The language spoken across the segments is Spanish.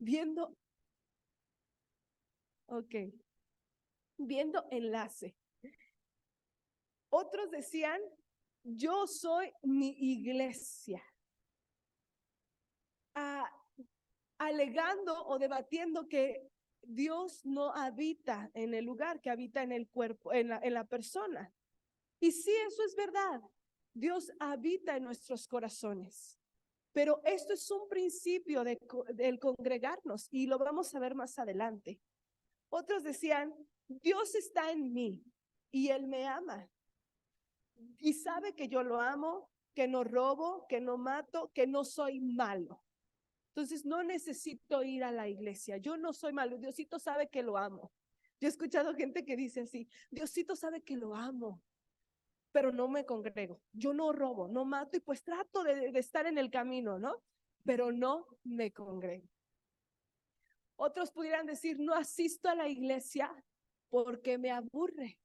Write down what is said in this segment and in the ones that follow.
Viendo, ok, viendo enlace. Otros decían, yo soy mi iglesia. Alegando o debatiendo que Dios no habita en el lugar, que habita en el cuerpo, en la persona. Y sí, eso es verdad. Dios habita en nuestros corazones. Pero esto es un principio del congregarnos y lo vamos a ver más adelante. Otros decían, Dios está en mí y Él me ama. Y sabe que yo lo amo, que no robo, que no mato, que no soy malo. Entonces no necesito ir a la iglesia. Yo no soy malo. Diosito sabe que lo amo. Yo he escuchado gente que dice así, Diosito sabe que lo amo, pero no me congrego. Yo no robo, no mato y pues trato de estar en el camino, ¿no? Pero no me congrego. Otros pudieran decir, no asisto a la iglesia porque me aburre.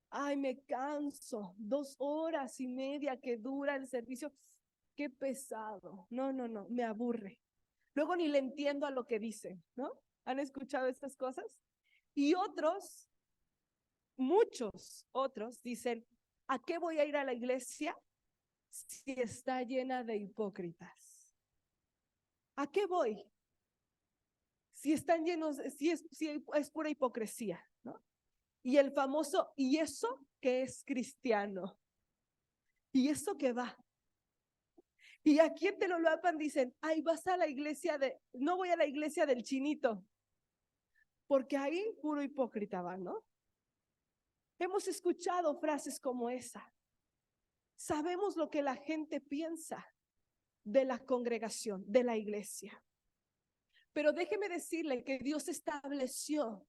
Ay, me canso. 2 horas y media que dura el servicio. Qué pesado. No, me aburre. Luego ni le entiendo a lo que dicen, ¿no? ¿Han escuchado estas cosas? Y otros, muchos otros dicen, ¿a qué voy a ir a la iglesia si está llena de hipócritas? ¿A qué voy? Si están llenos, si es pura hipocresía, ¿no? Y el famoso, ¿y eso que es cristiano? ¿Y eso que va? Y aquí en Telolapan dicen, ay, vas a la iglesia no voy a la iglesia del chinito, porque ahí puro hipócrita va, ¿no? Hemos escuchado frases como esa. Sabemos lo que la gente piensa de la congregación, de la iglesia. Pero déjeme decirle que Dios estableció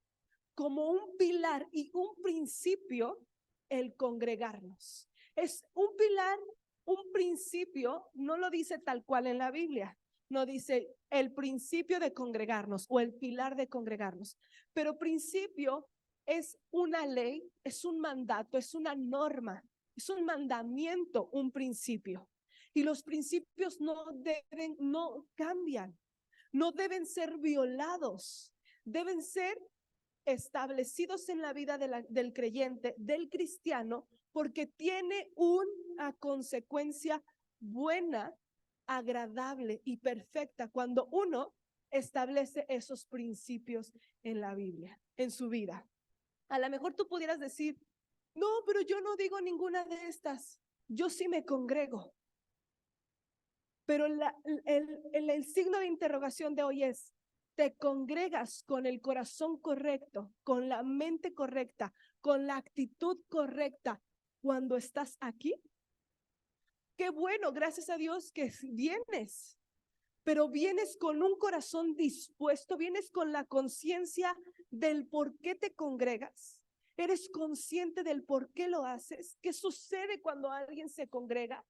como un pilar y un principio el congregarnos. Es un pilar, un principio, no lo dice tal cual en la Biblia, no dice el principio de congregarnos o el pilar de congregarnos, pero principio es una ley, es un mandato, es una norma, es un mandamiento, un principio. Y los principios no cambian, no deben ser violados, deben ser establecidos en la vida del creyente, del cristiano, porque tiene una consecuencia buena, agradable y perfecta cuando uno establece esos principios en la Biblia, en su vida. A lo mejor tú pudieras decir, no, pero yo no digo ninguna de estas, yo sí me congrego. Pero el signo de interrogación de hoy es, ¿te congregas con el corazón correcto, con la mente correcta, con la actitud correcta cuando estás aquí? Qué bueno, gracias a Dios que vienes, pero vienes con un corazón dispuesto, vienes con la conciencia del por qué te congregas. ¿Eres consciente del por qué lo haces? ¿Qué sucede cuando alguien se congrega?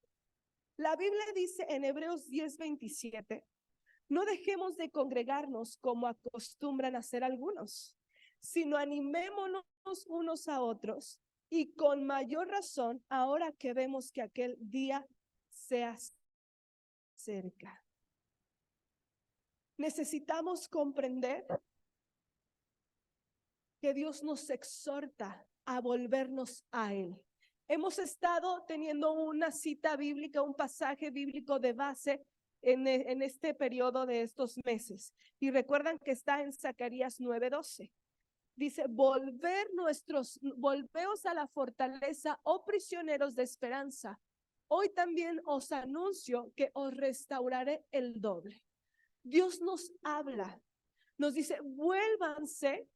La Biblia dice en Hebreos 10:27, no dejemos de congregarnos como acostumbran a hacer algunos, sino animémonos unos a otros y con mayor razón ahora que vemos que aquel día se acerca. Necesitamos comprender que Dios nos exhorta a volvernos a Él. Hemos estado teniendo una cita bíblica, un pasaje bíblico de base en este periodo de estos meses. Y recuerdan que está en Zacarías 9:12. Dice, volveos a la fortaleza, oh prisioneros de esperanza. Hoy también os anuncio que os restauraré el doble. Dios nos habla, nos dice, vuélvanse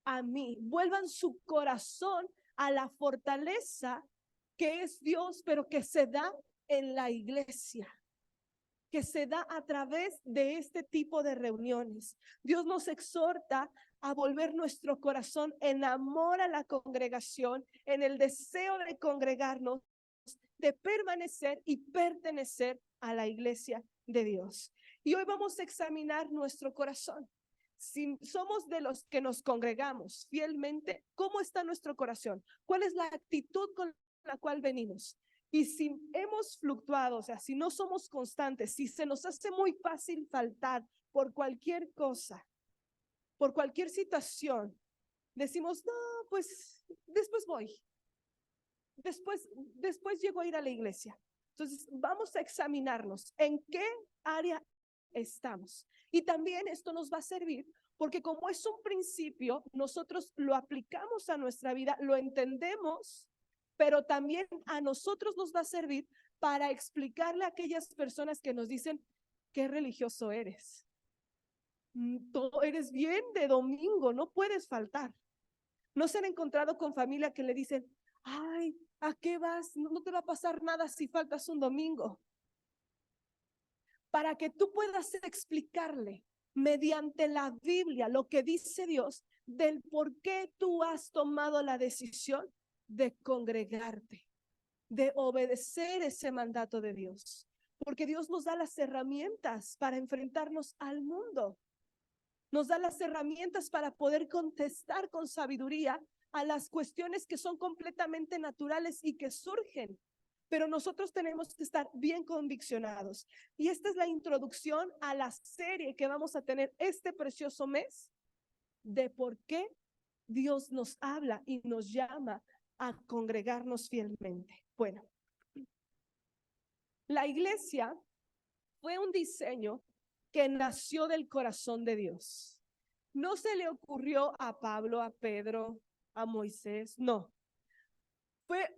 a mí, vuelvan su corazón a la fortaleza que es Dios, pero que se da en la iglesia, que se da a través de este tipo de reuniones. Dios nos exhorta a volver nuestro corazón en amor a la congregación, en el deseo de congregarnos, de permanecer y pertenecer a la iglesia de Dios. Y hoy vamos a examinar nuestro corazón. Si somos de los que nos congregamos fielmente, ¿cómo está nuestro corazón? ¿Cuál es la actitud con la cual venimos? Y si hemos fluctuado, o sea, si no somos constantes, si se nos hace muy fácil faltar por cualquier cosa, por cualquier situación, decimos, no, pues después voy, después llego a ir a la iglesia. Entonces, vamos a examinarnos en qué área estamos. Y también esto nos va a servir porque como es un principio, nosotros lo aplicamos a nuestra vida, lo entendemos, pero también a nosotros nos va a servir para explicarle a aquellas personas que nos dicen, qué religioso eres. Tú eres bien de domingo, no puedes faltar. ¿No se han encontrado con familia que le dicen, ay, ¿a qué vas? No te va a pasar nada si faltas un domingo? Para que tú puedas explicarle mediante la Biblia lo que dice Dios del por qué tú has tomado la decisión de congregarte, de obedecer ese mandato de Dios. Porque Dios nos da las herramientas para enfrentarnos al mundo. Nos da las herramientas para poder contestar con sabiduría a las cuestiones que son completamente naturales y que surgen. Pero nosotros tenemos que estar bien conviccionados. Y esta es la introducción a la serie que vamos a tener este precioso mes de por qué Dios nos habla y nos llama a congregarnos fielmente. Bueno, la iglesia fue un diseño que nació del corazón de Dios. No se le ocurrió a Pablo, a Pedro, a Moisés, no. Fue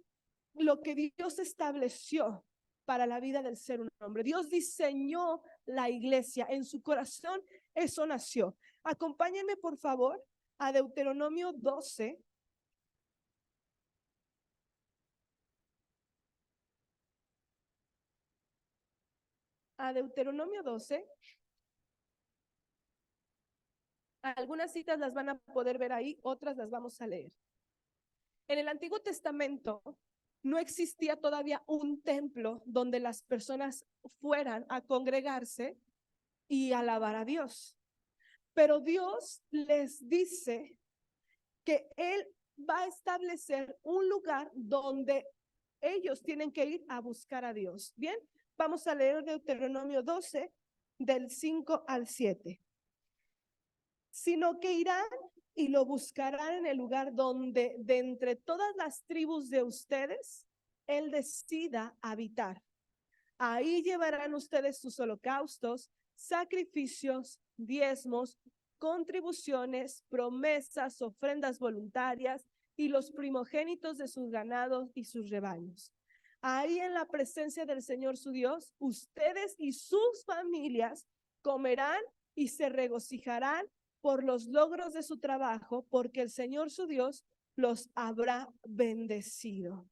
lo que Dios estableció para la vida del ser humano. Dios diseñó la iglesia, en su corazón eso nació. Acompáñenme por favor a Deuteronomio 12. A Deuteronomio 12. Algunas citas las van a poder ver ahí, otras las vamos a leer. En el Antiguo Testamento no existía todavía un templo donde las personas fueran a congregarse y alabar a Dios. Pero Dios les dice que Él va a establecer un lugar donde ellos tienen que ir a buscar a Dios. Bien, vamos a leer Deuteronomio 12, del 5 al 7. Sino que irán y lo buscarán en el lugar donde de entre todas las tribus de ustedes, Él decida habitar. Ahí llevarán ustedes sus holocaustos, sacrificios, diezmos, contribuciones, promesas, ofrendas voluntarias y los primogénitos de sus ganados y sus rebaños. Ahí en la presencia del Señor su Dios, ustedes y sus familias comerán y se regocijarán por los logros de su trabajo, porque el Señor su Dios los habrá bendecido.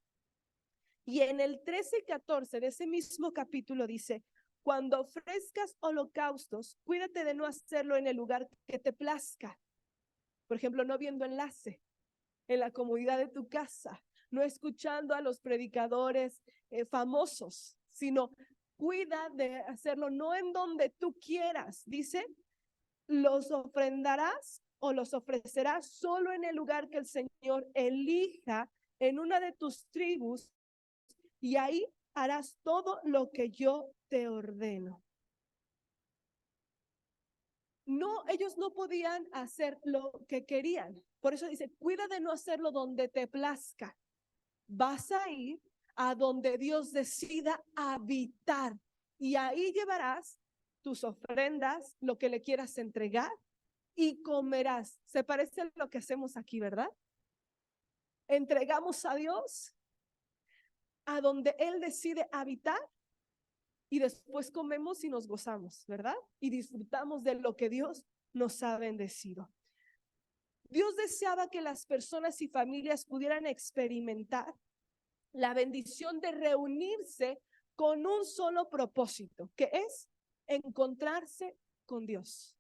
Y en el 13 y 14 de ese mismo capítulo dice, cuando ofrezcas holocaustos, cuídate de no hacerlo en el lugar que te plazca. Por ejemplo, no viendo enlace en la comodidad de tu casa, no escuchando a los predicadores famosos, sino cuida de hacerlo no en donde tú quieras. Dice, los ofrendarás o los ofrecerás solo en el lugar que el Señor elija en una de tus tribus, y ahí harás todo lo que yo te ordeno. No, ellos no podían hacer lo que querían. Por eso dice, cuida de no hacerlo donde te plazca. Vas a ir a donde Dios decida habitar, y ahí llevarás tus ofrendas, lo que le quieras entregar, y comerás. Se parece a lo que hacemos aquí, ¿verdad? Entregamos a Dios a donde Él decide habitar, y después comemos y nos gozamos, ¿verdad? Y disfrutamos de lo que Dios nos ha bendecido. Dios deseaba que las personas y familias pudieran experimentar la bendición de reunirse con un solo propósito, que es encontrarse con Dios.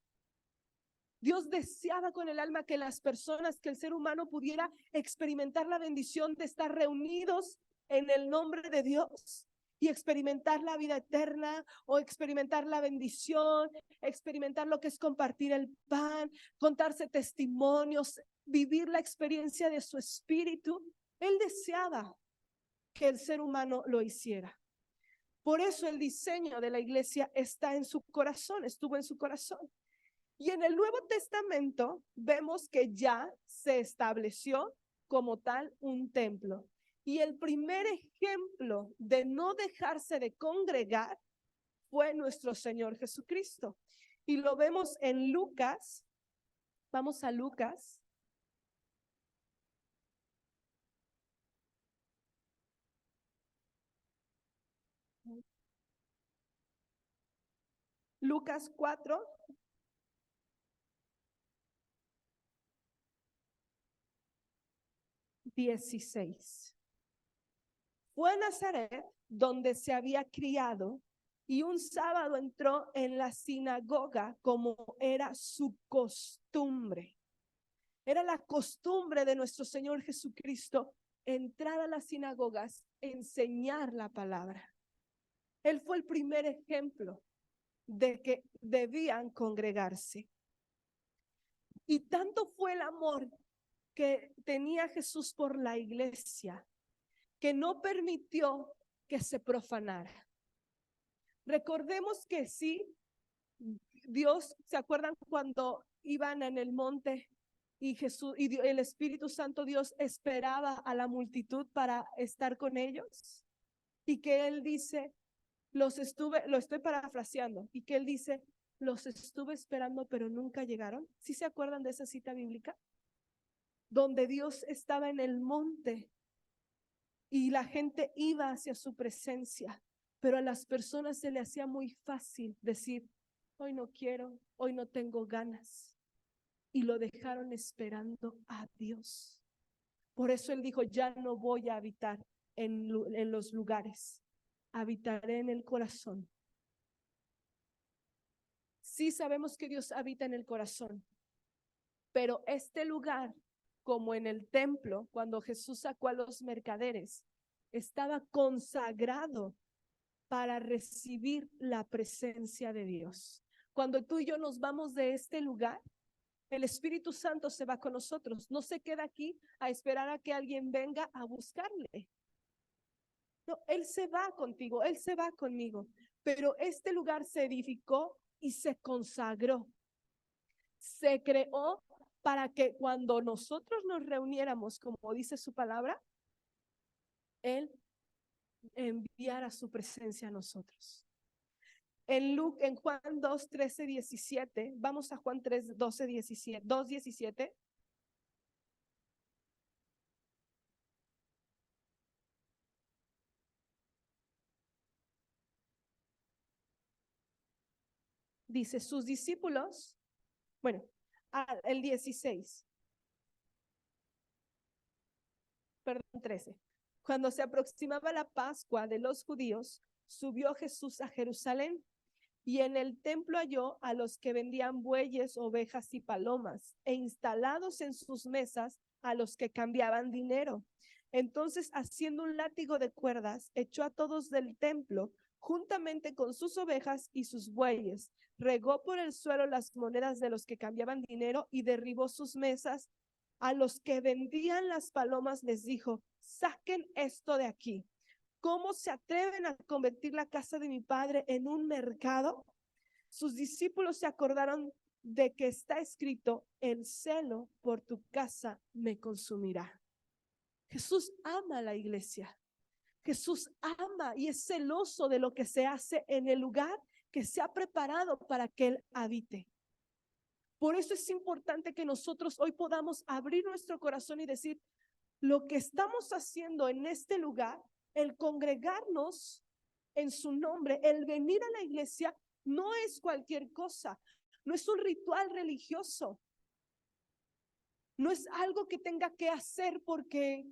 Dios deseaba con el alma que las personas, que el ser humano pudiera experimentar la bendición de estar reunidos en el nombre de Dios y experimentar la vida eterna, o experimentar la bendición, experimentar lo que es compartir el pan, contarse testimonios, vivir la experiencia de su espíritu. Él deseaba que el ser humano lo hiciera. Por eso el diseño de la iglesia está en su corazón, estuvo en su corazón. Y en el Nuevo Testamento vemos que ya se estableció como tal un templo. Y el primer ejemplo de no dejarse de congregar fue nuestro Señor Jesucristo. Y lo vemos en Lucas. Vamos a Lucas. Lucas 4, 16. Fue a Nazaret, donde se había criado, y un sábado entró en la sinagoga como era su costumbre. Era la costumbre de nuestro Señor Jesucristo entrar a las sinagogas, enseñar la palabra. Él fue el primer ejemplo de que debían congregarse. Y tanto fue el amor que tenía Jesús por la iglesia, que no permitió que se profanara. Recordemos que sí, Dios, ¿se acuerdan cuando iban en el monte y Jesús y el Espíritu Santo Dios esperaba a la multitud para estar con ellos? Y que él dice, lo estoy parafraseando, y que él dice, los estuve esperando, pero nunca llegaron. ¿Sí se acuerdan de esa cita bíblica? Donde Dios estaba en el monte y la gente iba hacia su presencia, pero a las personas se le hacía muy fácil decir, hoy no quiero, hoy no tengo ganas. Y lo dejaron esperando a Dios. Por eso él dijo, ya no voy a habitar en los lugares, habitaré en el corazón. Sí sabemos que Dios habita en el corazón, pero este lugar, como en el templo, cuando Jesús sacó a los mercaderes, estaba consagrado para recibir la presencia de Dios. Cuando tú y yo nos vamos de este lugar, el Espíritu Santo se va con nosotros, no se queda aquí a esperar a que alguien venga a buscarle. No, Él se va contigo, Él se va conmigo, pero este lugar se edificó y se consagró. Se creó para que cuando nosotros nos reuniéramos, como dice su palabra, Él enviara su presencia a nosotros. En Juan 2, 13, 17, vamos a Juan 3, 12, 17, 2, 17. Dice, sus discípulos, bueno, el 16, perdón, 13. Cuando se aproximaba la Pascua de los judíos, subió Jesús a Jerusalén y en el templo halló a los que vendían bueyes, ovejas y palomas, e instalados en sus mesas a los que cambiaban dinero. Entonces, haciendo un látigo de cuerdas, echó a todos del templo, juntamente con sus ovejas y sus bueyes, regó por el suelo las monedas de los que cambiaban dinero y derribó sus mesas. A los que vendían las palomas les dijo, saquen esto de aquí. ¿Cómo se atreven a convertir la casa de mi padre en un mercado? Sus discípulos se acordaron de que está escrito, el celo por tu casa me consumirá. Jesús ama a la iglesia. Jesús ama y es celoso de lo que se hace en el lugar que se ha preparado para que Él habite. Por eso es importante que nosotros hoy podamos abrir nuestro corazón y decir, lo que estamos haciendo en este lugar, el congregarnos en su nombre, el venir a la iglesia, no es cualquier cosa, no es un ritual religioso, no es algo que tenga que hacer porque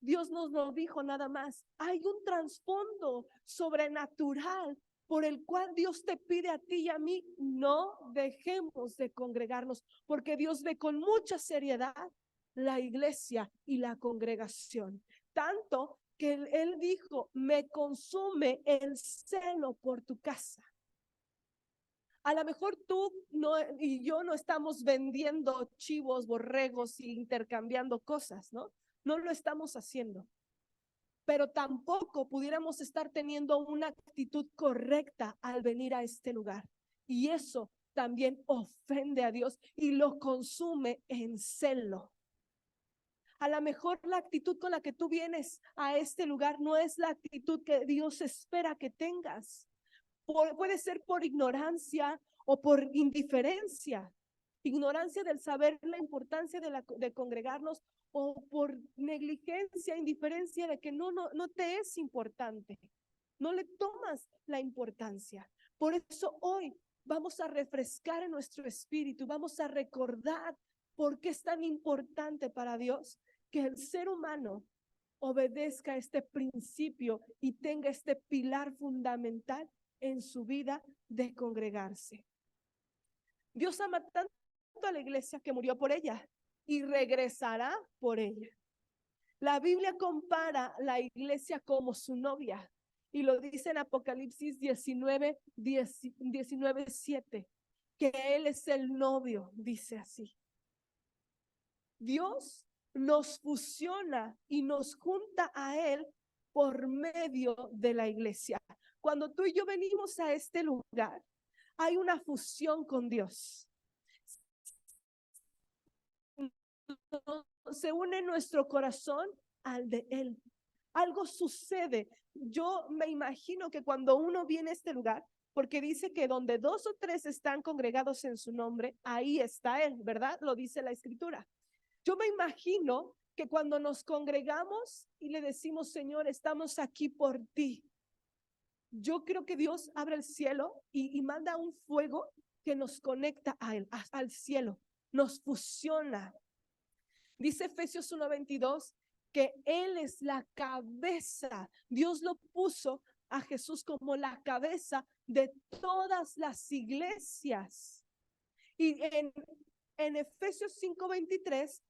Dios nos lo dijo nada más. Hay un trasfondo sobrenatural por el cual Dios te pide a ti y a mí, no dejemos de congregarnos, porque Dios ve con mucha seriedad la iglesia y la congregación. Tanto que Él dijo, me consume el celo por tu casa. A lo mejor tú no, y yo no estamos vendiendo chivos, borregos y intercambiando cosas, ¿no? No lo estamos haciendo. pero tampoco pudiéramos estar teniendo una actitud correcta al venir a este lugar. Y eso también ofende a Dios y lo consume en celo. A lo mejor la actitud con la que tú vienes a este lugar no es la actitud que Dios espera que tengas. Puede ser por ignorancia o por indiferencia. Ignorancia del saber la importancia de congregarnos, o por negligencia, indiferencia de que no te es importante. No le tomas la importancia. Por eso hoy vamos a refrescar en nuestro espíritu, vamos a recordar por qué es tan importante para Dios que el ser humano obedezca este principio y tenga este pilar fundamental en su vida de congregarse. Dios ama tanto a la iglesia que murió por ella y regresará por ella. La Biblia compara la iglesia como su novia y lo dice en Apocalipsis 19:7, que Él es el novio, dice así. Dios nos fusiona y nos junta a Él por medio de la iglesia. Cuando tú y yo venimos a este lugar, hay una fusión con Dios. Se une nuestro corazón al de Él. Algo sucede. Yo me imagino que cuando uno viene a este lugar, porque dice que donde 2 o 3 están congregados en su nombre, ahí está Él, ¿verdad? Lo dice la Escritura. Yo me imagino que cuando nos congregamos y le decimos, Señor, estamos aquí por ti, yo creo que Dios abre el cielo y manda un fuego que nos conecta a Él, al cielo, nos fusiona. Dice Efesios 1:22 que Él es la cabeza. Dios lo puso a Jesús como la cabeza de todas las iglesias. Y en Efesios 5:23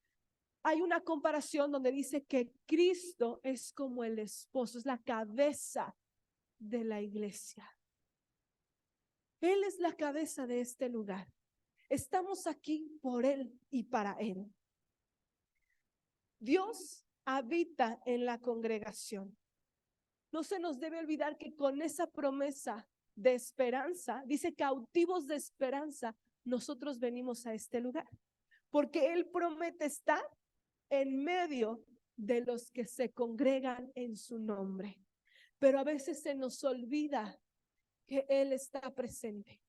hay una comparación donde dice que Cristo es como el esposo, es la cabeza de la iglesia. Él es la cabeza de este lugar. Estamos aquí por Él y para Él. Dios habita en la congregación. No se nos debe olvidar que con esa promesa de esperanza, dice cautivos de esperanza, nosotros venimos a este lugar. Porque Él promete estar en medio de los que se congregan en su nombre. Pero a veces se nos olvida que Él está presente.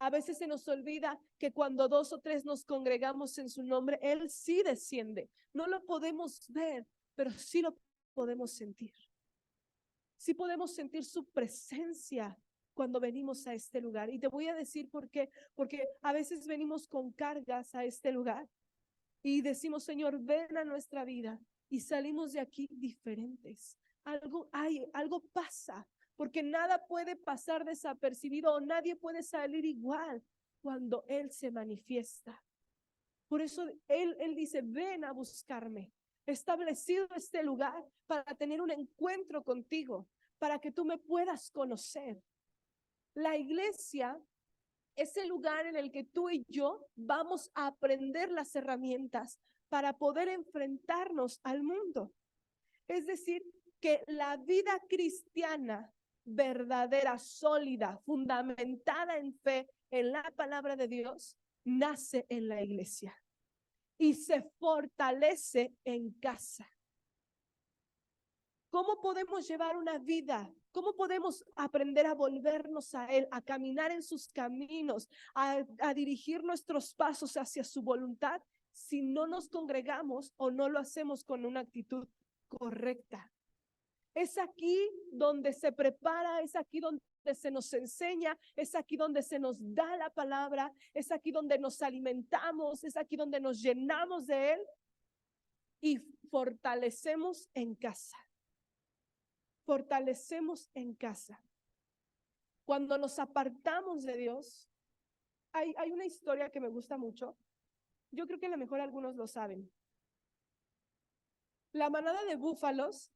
A veces se nos olvida que cuando 2 o 3 nos congregamos en su nombre, Él sí desciende. No lo podemos ver, pero sí lo podemos sentir. Sí podemos sentir su presencia cuando venimos a este lugar. Y te voy a decir por qué. Porque a veces venimos con cargas a este lugar y decimos, Señor, ven a nuestra vida, y salimos de aquí diferentes. Algo pasa, porque nada puede pasar desapercibido o nadie puede salir igual cuando Él se manifiesta. Por eso Él dice, ven a buscarme. He establecido este lugar para tener un encuentro contigo, para que tú me puedas conocer. La iglesia es el lugar en el que tú y yo vamos a aprender las herramientas para poder enfrentarnos al mundo. Es decir, que la vida cristiana verdadera, sólida, fundamentada en fe, en la palabra de Dios, nace en la iglesia y se fortalece en casa. ¿Cómo podemos llevar una vida? ¿Cómo podemos aprender a volvernos a Él, a caminar en sus caminos, a dirigir nuestros pasos hacia su voluntad, si no nos congregamos o no lo hacemos con una actitud correcta? Es aquí donde se prepara, es aquí donde se nos enseña, es aquí donde se nos da la palabra, es aquí donde nos alimentamos, es aquí donde nos llenamos de Él y fortalecemos en casa. Fortalecemos en casa. Cuando nos apartamos de Dios, hay una historia que me gusta mucho. Yo creo que a lo mejor algunos lo saben. La manada de búfalos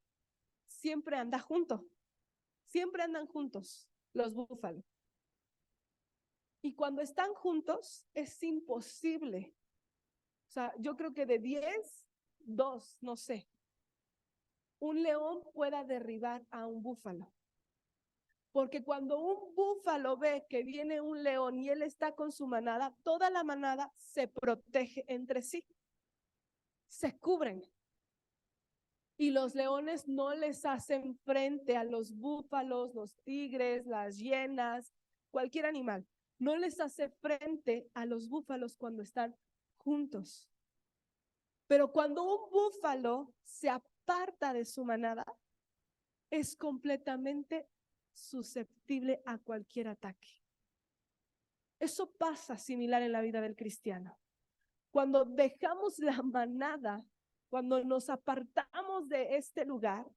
siempre anda junto. Siempre andan juntos los búfalos. Y cuando están juntos es imposible. O sea, yo creo que de 10, 2, no sé. un león pueda derribar a un búfalo. Porque cuando un búfalo ve que viene un león y él está con su manada, toda la manada se protege entre sí, se cubren. Y los leones no les hacen frente a los búfalos, los tigres, las hienas, cualquier animal. No les hace frente a los búfalos cuando están juntos. Pero cuando un búfalo se aparta de su manada, es completamente susceptible a cualquier ataque. Eso pasa similar en la vida del cristiano. Cuando dejamos la manada, cuando nos apartamos de este lugar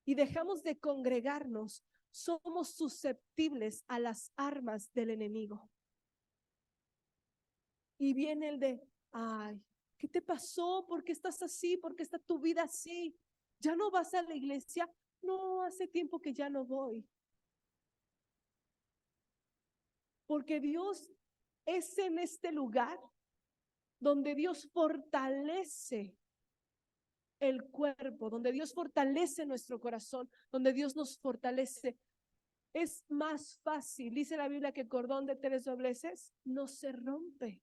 y dejamos de congregarnos, somos susceptibles a las armas del enemigo. Y viene el de, ay, ¿qué te pasó? ¿Por qué estás así? ¿Por qué está tu vida así? ¿Ya no vas a la iglesia? No, hace tiempo que ya no voy. Porque Dios es en este lugar donde Dios fortalece el cuerpo, donde Dios fortalece nuestro corazón, donde Dios nos fortalece. Es más fácil, dice la Biblia, que cordón de 3 dobleces no se rompe.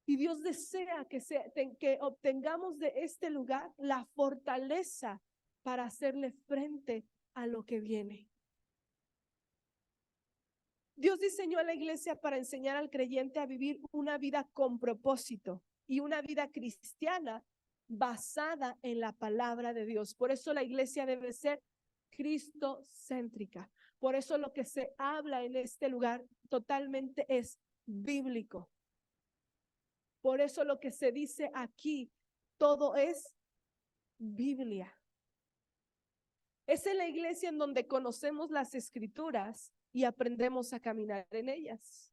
Y Dios desea que obtengamos de este lugar la fortaleza para hacerle frente a lo que viene. Dios diseñó a la iglesia para enseñar al creyente a vivir una vida con propósito y una vida cristiana basada en la palabra de Dios. Por eso la iglesia debe ser cristocéntrica. Por eso lo que se habla en este lugar totalmente es bíblico. Por eso lo que se dice aquí, todo es Biblia. Es en la iglesia en donde conocemos las escrituras y aprendemos a caminar en ellas.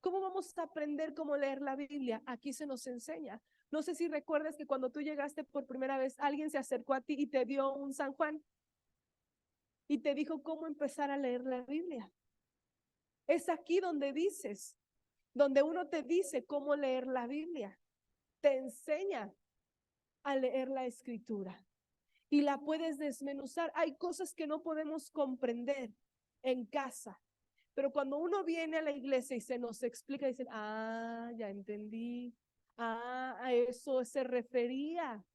¿Cómo vamos a aprender cómo leer la Biblia? Aquí se nos enseña. No sé si recuerdas que cuando tú llegaste por primera vez, alguien se acercó a ti y te dio un San Juan y te dijo cómo empezar a leer la Biblia. Es aquí donde dices, donde uno te dice cómo leer la Biblia. Te enseña a leer la escritura y la puedes desmenuzar. Hay cosas que no podemos comprender en casa, pero cuando uno viene a la iglesia y se nos explica, dicen, ah, ya entendí, ah, a eso se refería,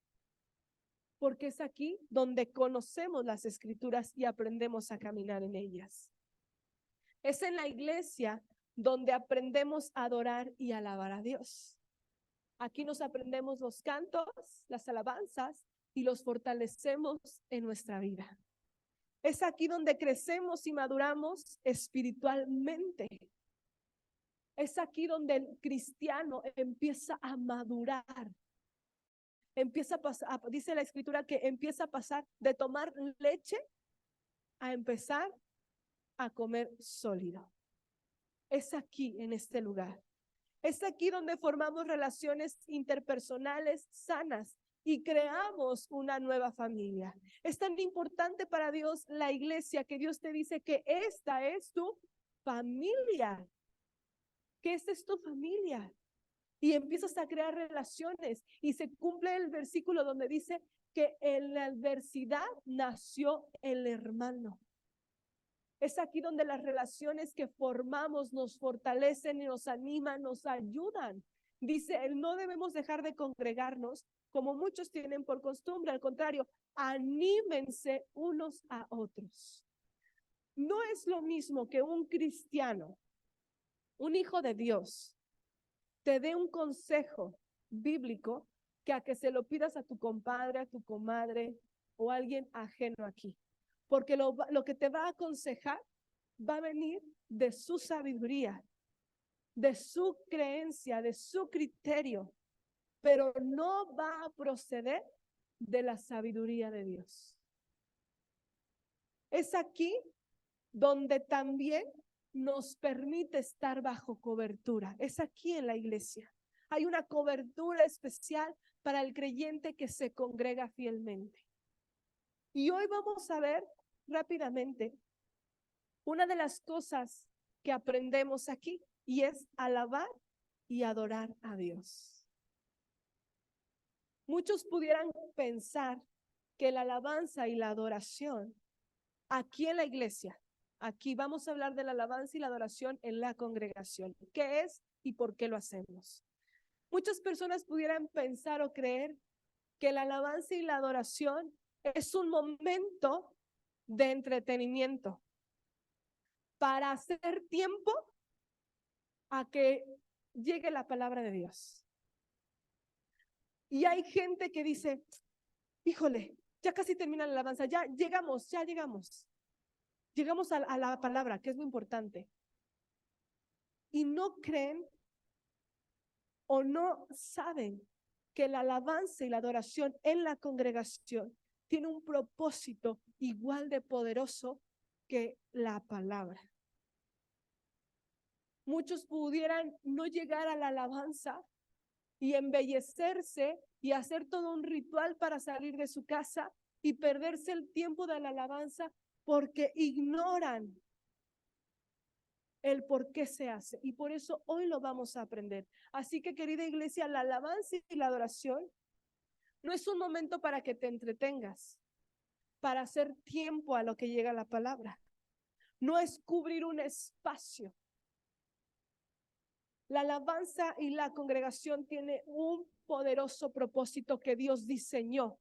porque es aquí donde conocemos las escrituras y aprendemos a caminar en ellas. Es en la iglesia donde aprendemos a adorar y alabar a Dios. Aquí nos aprendemos los cantos, las alabanzas y los fortalecemos en nuestra vida. Es aquí donde crecemos y maduramos espiritualmente. Es aquí donde el cristiano empieza a madurar. Empieza a pasar, dice la escritura que empieza a pasar de tomar leche a empezar a comer sólido. Es aquí, en este lugar. Es aquí donde formamos relaciones interpersonales sanas y creamos una nueva familia. Es tan importante para Dios la iglesia que Dios te dice que esta es tu familia, que esta es tu familia. Y empiezas a crear relaciones y se cumple el versículo donde dice que en la adversidad nació el hermano. Es aquí donde las relaciones que formamos nos fortalecen y nos animan, nos ayudan. Dice, no debemos dejar de congregarnos como muchos tienen por costumbre. Al contrario, anímense unos a otros. No es lo mismo que un cristiano, un hijo de Dios, te dé un consejo bíblico que a que se lo pidas a tu compadre, a tu comadre o a alguien ajeno aquí. Porque lo que te va a aconsejar va a venir de su sabiduría, de su creencia, de su criterio, pero no va a proceder de la sabiduría de Dios. Es aquí donde también nos permite estar bajo cobertura. Es aquí en la iglesia. Hay una cobertura especial para el creyente que se congrega fielmente. Y hoy vamos a ver rápidamente una de las cosas que aprendemos aquí y es alabar y adorar a Dios. Muchos pudieran pensar que la alabanza y la adoración aquí en la iglesia, aquí vamos a hablar de la alabanza y la adoración en la congregación. ¿Qué es y por qué lo hacemos? Muchas personas pudieran pensar o creer que la alabanza y la adoración es un momento de entretenimiento para hacer tiempo a que llegue la palabra de Dios. Y hay gente que dice, híjole, ya casi termina la alabanza, ya llegamos. Llegamos a la palabra, que es lo importante. Y no creen o no saben que la alabanza y la adoración en la congregación tiene un propósito igual de poderoso que la palabra. Muchos pudieran no llegar a la alabanza y embellecerse y hacer todo un ritual para salir de su casa y perderse el tiempo de la alabanza porque ignoran el por qué se hace. Y por eso hoy lo vamos a aprender. Así que, querida iglesia, la alabanza y la adoración no es un momento para que te entretengas, para hacer tiempo a lo que llega la palabra. No es cubrir un espacio. La alabanza y la congregación tiene un poderoso propósito que Dios diseñó.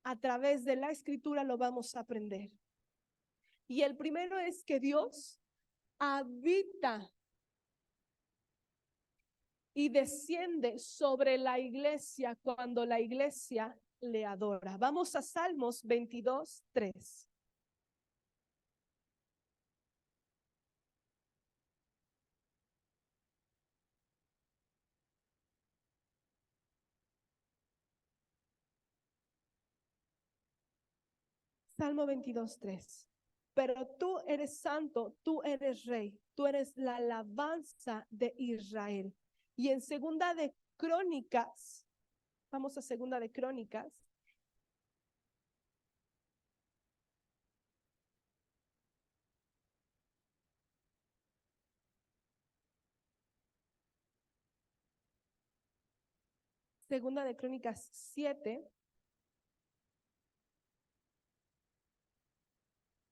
A través de la escritura lo vamos a aprender. Y el primero es que Dios habita y desciende sobre la iglesia cuando la iglesia le adora. Vamos a Salmos 22:3. Salmo 22:3. Pero tú eres santo, tú eres rey, tú eres la alabanza de Israel. Y en segunda de Crónicas, vamos a segunda de Crónicas, segunda de Crónicas 7,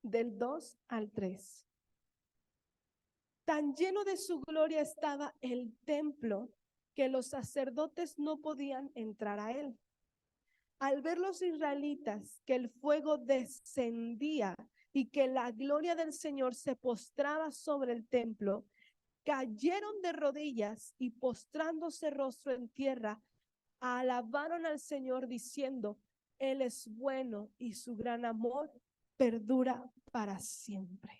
del 2 al 3. Tan lleno de su gloria estaba el templo que los sacerdotes no podían entrar a él. Al ver los israelitas que el fuego descendía y que la gloria del Señor se postraba sobre el templo, cayeron de rodillas y postrándose rostro en tierra, alabaron al Señor diciendo, Él es bueno y su gran amor perdura para siempre.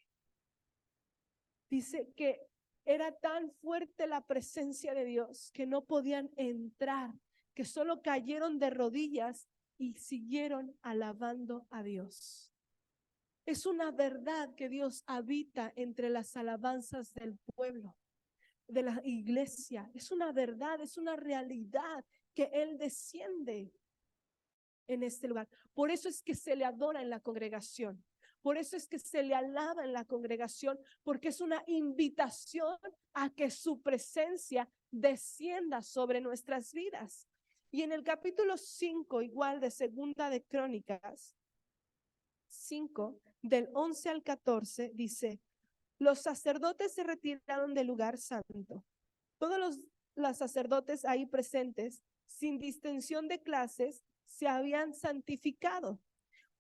Dice que era tan fuerte la presencia de Dios que no podían entrar, que solo cayeron de rodillas y siguieron alabando a Dios. Es una verdad que Dios habita entre las alabanzas del pueblo, de la iglesia. Es una verdad, es una realidad que Él desciende en este lugar. Por eso es que se le adora en la congregación. Por eso es que se le alaba en la congregación, porque es una invitación a que su presencia descienda sobre nuestras vidas. Y en el capítulo 5, igual de segunda de Crónicas, 5, del 11 al 14, dice, los sacerdotes se retiraron del lugar santo. Todos los sacerdotes ahí presentes, sin distinción de clases, se habían santificado.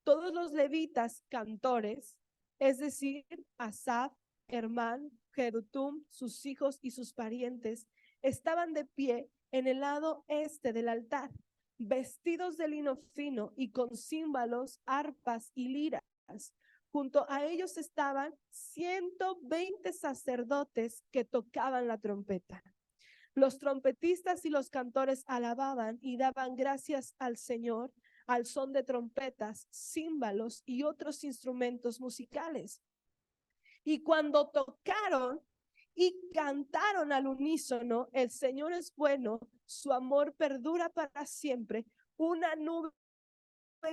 Todos los levitas cantores, es decir, Asaf, Hermán, Jedutum, sus hijos y sus parientes, estaban de pie en el lado este del altar, vestidos de lino fino y con címbalos, arpas y liras. Junto a ellos estaban 120 sacerdotes que tocaban la trompeta. Los trompetistas y los cantores alababan y daban gracias al Señor al son de trompetas, címbalos y otros instrumentos musicales. Y cuando tocaron y cantaron al unísono, el Señor es bueno, su amor perdura para siempre, una nube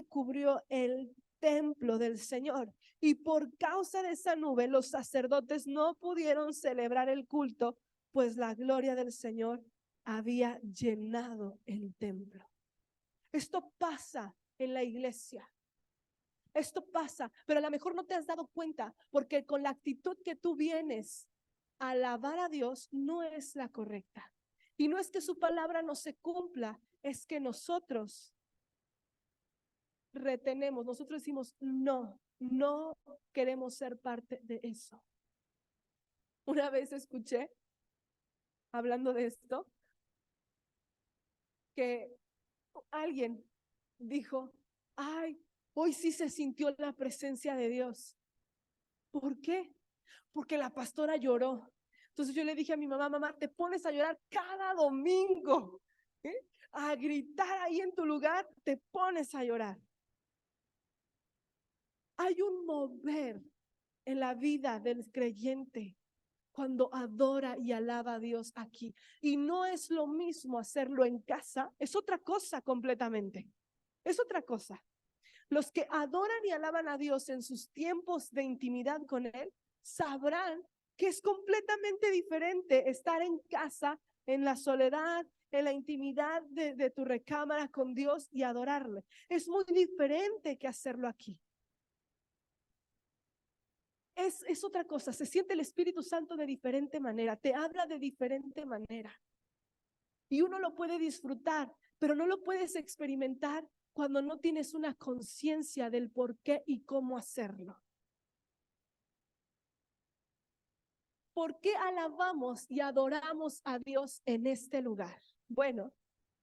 cubrió el templo del Señor. Y por causa de esa nube, los sacerdotes no pudieron celebrar el culto, pues la gloria del Señor había llenado el templo. Esto pasa en la iglesia. Esto pasa, pero a lo mejor no te has dado cuenta porque con la actitud que tú vienes a alabar a Dios no es la correcta. Y no es que su palabra no se cumpla, es que nosotros retenemos, nosotros decimos, no, no queremos ser parte de eso. Una vez escuché, hablando de esto, que alguien dijo, ay, hoy sí se sintió la presencia de Dios. ¿Por qué? Porque la pastora lloró. Entonces yo le dije a mi mamá, mamá, te pones a llorar cada domingo, ¿eh? A gritar ahí en tu lugar, te pones a llorar. Hay un mover en la vida del creyente cuando adora y alaba a Dios aquí. Y no es lo mismo hacerlo en casa, es otra cosa completamente. Es otra cosa. Los que adoran y alaban a Dios en sus tiempos de intimidad con Él, sabrán que es completamente diferente estar en casa, en la soledad, en la intimidad de tu recámara con Dios y adorarle. Es muy diferente que hacerlo aquí. Es otra cosa, se siente el Espíritu Santo de diferente manera, te habla de diferente manera. Y uno lo puede disfrutar, pero no lo puedes experimentar cuando no tienes una conciencia del por qué y cómo hacerlo. ¿Por qué alabamos y adoramos a Dios en este lugar? Bueno,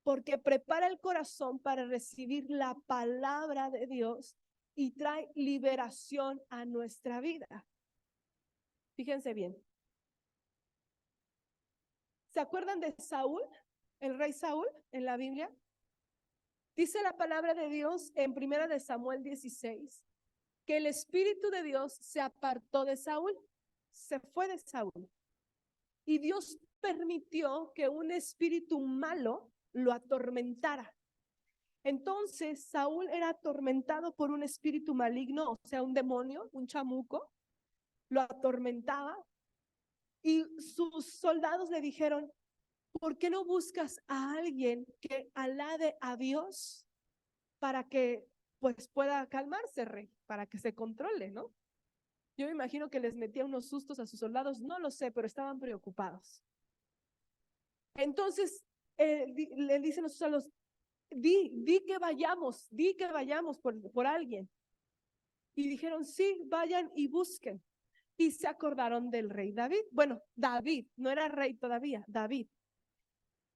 porque prepara el corazón para recibir la palabra de Dios y trae liberación a nuestra vida. Fíjense bien. ¿Se acuerdan de Saúl, el rey Saúl en la Biblia? Dice la palabra de Dios en 1 de Samuel 16 que el Espíritu de Dios se apartó de Saúl, se fue de Saúl. Y Dios permitió que un espíritu malo lo atormentara. Entonces Saúl era atormentado por un espíritu maligno, o sea, un demonio, un chamuco, lo atormentaba. Y sus soldados le dijeron, ¿por qué no buscas a alguien que alabe a Dios para que pues pueda calmarse, rey, para que se controle, ¿no? Yo me imagino que les metía unos sustos a sus soldados, no lo sé, pero estaban preocupados. Entonces, le dicen a sus soldados, di que vayamos por alguien. Y dijeron, sí, vayan y busquen. Y se acordaron del rey David. Bueno, David, no era rey todavía, David.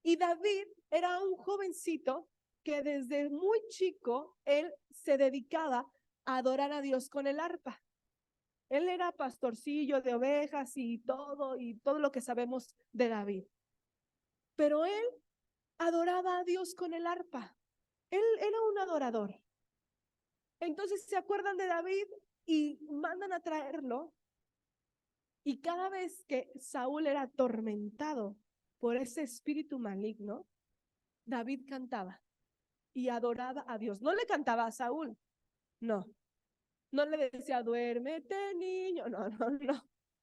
Y David era un jovencito que desde muy chico él se dedicaba a adorar a Dios con el arpa. Él era pastorcillo de ovejas y todo lo que sabemos de David. Pero él adoraba a Dios con el arpa. Él era un adorador. Entonces se acuerdan de David y mandan a traerlo. Y cada vez que Saúl era atormentado por ese espíritu maligno, David cantaba y adoraba a Dios. No le cantaba a Saúl, no. No le decía, duérmete, niño. No.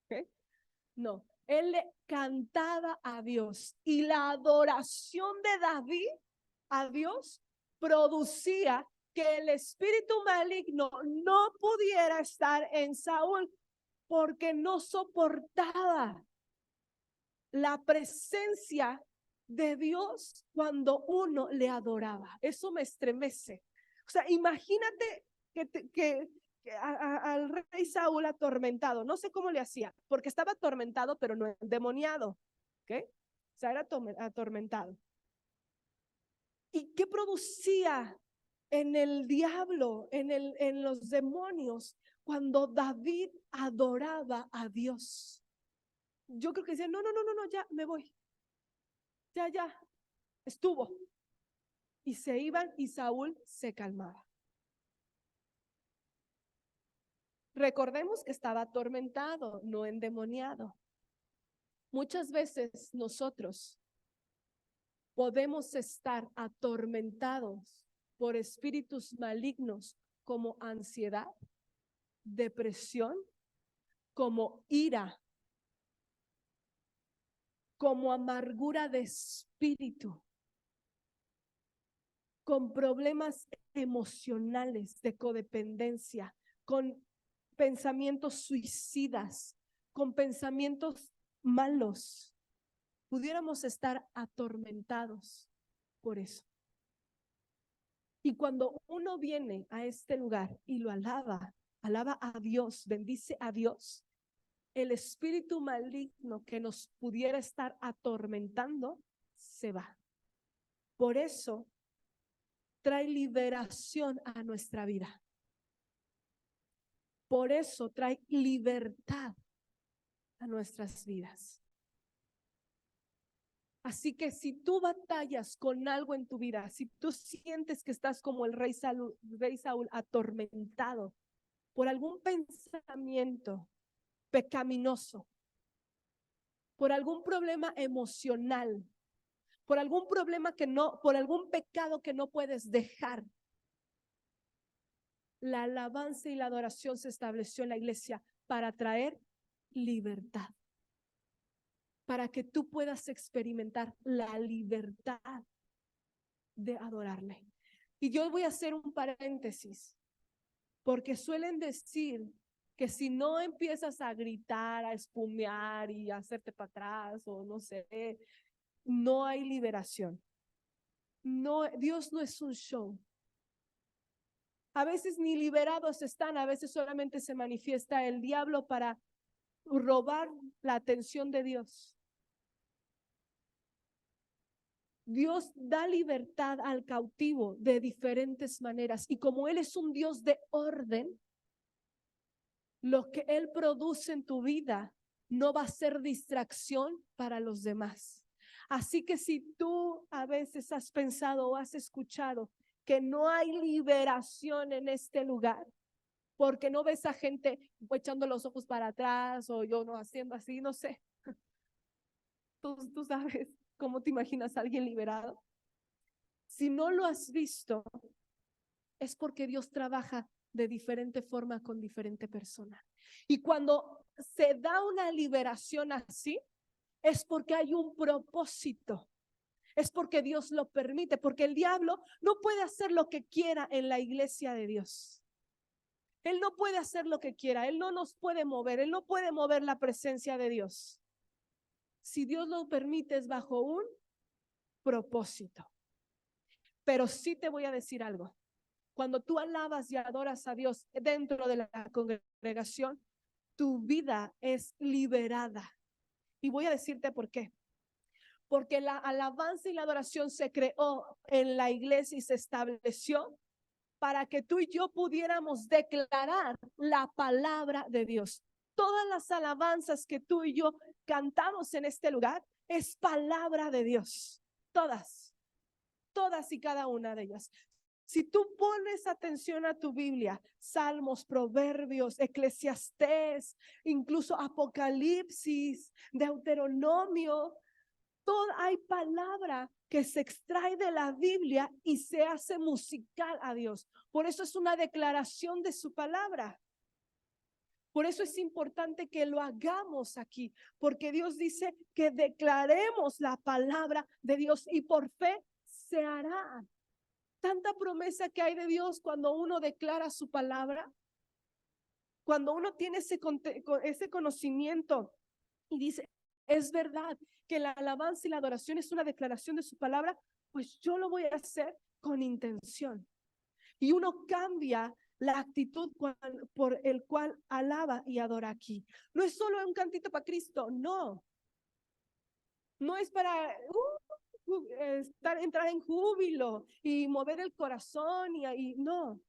¿Okay? No. Él le cantaba a Dios. Y la adoración de David a Dios producía que el espíritu maligno no pudiera estar en Saúl porque no soportaba la presencia de Dios cuando uno le adoraba. Eso me estremece. O sea, imagínate que al rey Saúl atormentado, no sé cómo le hacía, porque estaba atormentado, pero no endemoniado. ¿Ok? O sea, era atormentado. ¿Y qué producía en el diablo, en los demonios, cuando David adoraba a Dios? Yo creo que decía, no, ya me voy. Ya, estuvo. Y se iban y Saúl se calmaba. Recordemos que estaba atormentado, no endemoniado. Muchas veces nosotros podemos estar atormentados por espíritus malignos como ansiedad, depresión, como ira, como amargura de espíritu. con problemas emocionales de codependencia, con pensamientos suicidas, con pensamientos malos, pudiéramos estar atormentados por eso. Y cuando uno viene a este lugar y lo alaba a Dios, bendice a Dios, el espíritu maligno que nos pudiera estar atormentando se va. Por eso trae liberación a nuestra vida. Por eso trae libertad a nuestras vidas. Así que si tú batallas con algo en tu vida, si tú sientes que estás como el rey Saúl atormentado por algún pensamiento pecaminoso, por algún problema emocional, por algún problema por algún pecado que no puedes dejar, la alabanza y la adoración se estableció en la iglesia para traer libertad, para que tú puedas experimentar la libertad de adorarle. Y yo voy a hacer un paréntesis, porque suelen decir que si no empiezas a gritar, a espumear y a hacerte para atrás o no sé, no hay liberación. No, Dios no es un show. A veces ni liberados están, a veces solamente se manifiesta el diablo para robar la atención de Dios. Dios da libertad al cautivo de diferentes maneras, y como Él es un Dios de orden, lo que Él produce en tu vida no va a ser distracción para los demás. Así que si tú a veces has pensado o has escuchado que no hay liberación en este lugar, porque no ves a gente echando los ojos para atrás o yo no haciendo así, no sé. Tú sabes cómo te imaginas a alguien liberado. Si no lo has visto, es porque Dios trabaja de diferente forma con diferente persona. Y cuando se da una liberación así, es porque hay un propósito. Es porque Dios lo permite, porque el diablo no puede hacer lo que quiera en la iglesia de Dios. Él no puede hacer lo que quiera, Él no nos puede mover, Él no puede mover la presencia de Dios. Si Dios lo permite, es bajo un propósito. Pero sí te voy a decir algo. Cuando tú alabas y adoras a Dios dentro de la congregación, tu vida es liberada. Y voy a decirte por qué. Porque la alabanza y la adoración se creó en la iglesia y se estableció para que tú y yo pudiéramos declarar la palabra de Dios. Todas las alabanzas que tú y yo cantamos en este lugar es palabra de Dios. Todas y cada una de ellas. Si tú pones atención a tu Biblia, Salmos, Proverbios, Eclesiastés, incluso Apocalipsis, Deuteronomio, hay palabra que se extrae de la Biblia y se hace musical a Dios. Por eso es una declaración de su palabra. Por eso es importante que lo hagamos aquí, porque Dios dice que declaremos la palabra de Dios y por fe se hará. Tanta promesa que hay de Dios cuando uno declara su palabra, cuando uno tiene ese conocimiento y dice, es verdad que la alabanza y la adoración es una declaración de su palabra, pues yo lo voy a hacer con intención. Y uno cambia la actitud por el cual alaba y adora aquí. No es solo un cantito para Cristo, no. No es para entrar en júbilo y mover el corazón y no.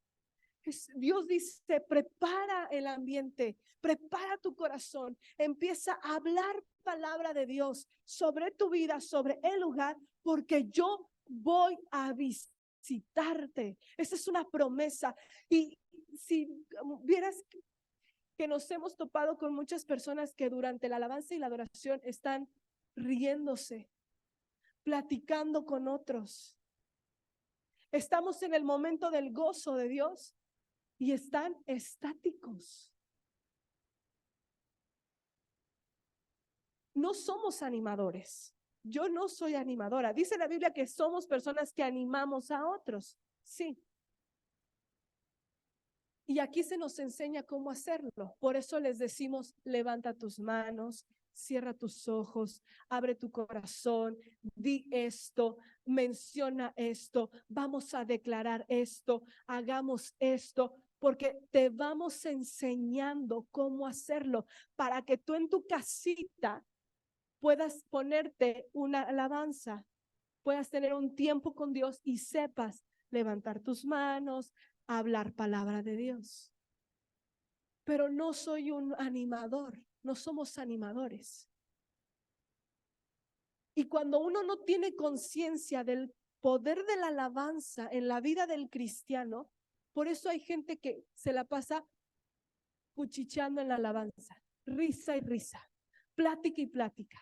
Dios dice, prepara el ambiente, prepara tu corazón, empieza a hablar palabra de Dios sobre tu vida, sobre el lugar, porque yo voy a visitarte. Esa es una promesa. Y si vieras que nos hemos topado con muchas personas que durante la alabanza y la adoración están riéndose, platicando con otros. Estamos en el momento del gozo de Dios y están estáticos. No somos animadores. yo no soy animadora. Dice la Biblia que somos personas que animamos a otros. Sí. Y aquí se nos enseña cómo hacerlo. Por eso les decimos, levanta tus manos, cierra tus ojos, abre tu corazón, di esto, menciona esto, vamos a declarar esto, hagamos esto, porque te vamos enseñando cómo hacerlo para que tú en tu casita puedas ponerte una alabanza, puedas tener un tiempo con Dios y sepas levantar tus manos, hablar palabra de Dios. Pero no soy un animador, no somos animadores. Y cuando uno no tiene conciencia del poder de la alabanza en la vida del cristiano, por eso hay gente que se la pasa cuchicheando en la alabanza, risa y risa, plática y plática.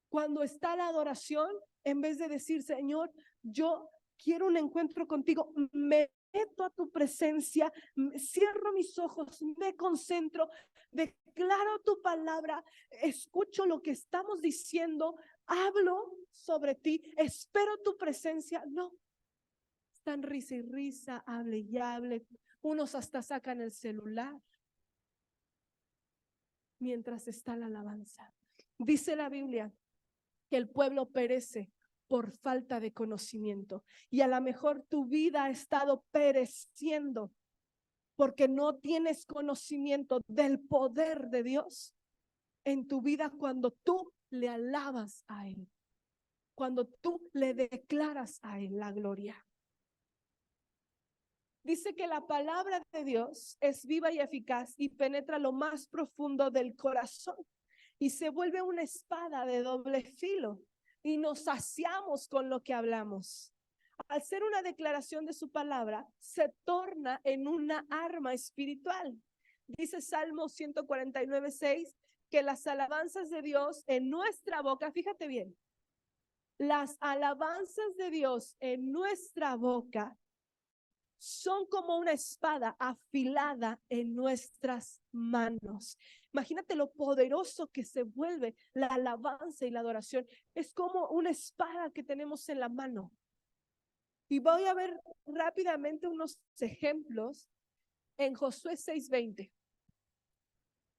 Cuando está la adoración, en vez de decir, Señor, yo quiero un encuentro contigo, me meto a tu presencia, cierro mis ojos, me concentro, declaro tu palabra, escucho lo que estamos diciendo, hablo sobre ti, espero tu presencia. No, están risa y risa, hable y hable. Unos hasta sacan el celular mientras está la alabanza. Dice la Biblia que el pueblo perece por falta de conocimiento. Y a lo mejor tu vida ha estado pereciendo porque no tienes conocimiento del poder de Dios en tu vida cuando tú le alabas a Él, cuando tú le declaras a Él la gloria. Dice que la palabra de Dios es viva y eficaz y penetra lo más profundo del corazón y se vuelve una espada de doble filo. Y nos saciamos con lo que hablamos. Al ser una declaración de su palabra, se torna en una arma espiritual. Dice Salmo 149:6 que las alabanzas de Dios en nuestra boca, fíjate bien, las alabanzas de Dios en nuestra boca son como una espada afilada en nuestras manos. Imagínate lo poderoso que se vuelve la alabanza y la adoración. Es como una espada que tenemos en la mano. Y voy a ver rápidamente unos ejemplos en Josué 6:20.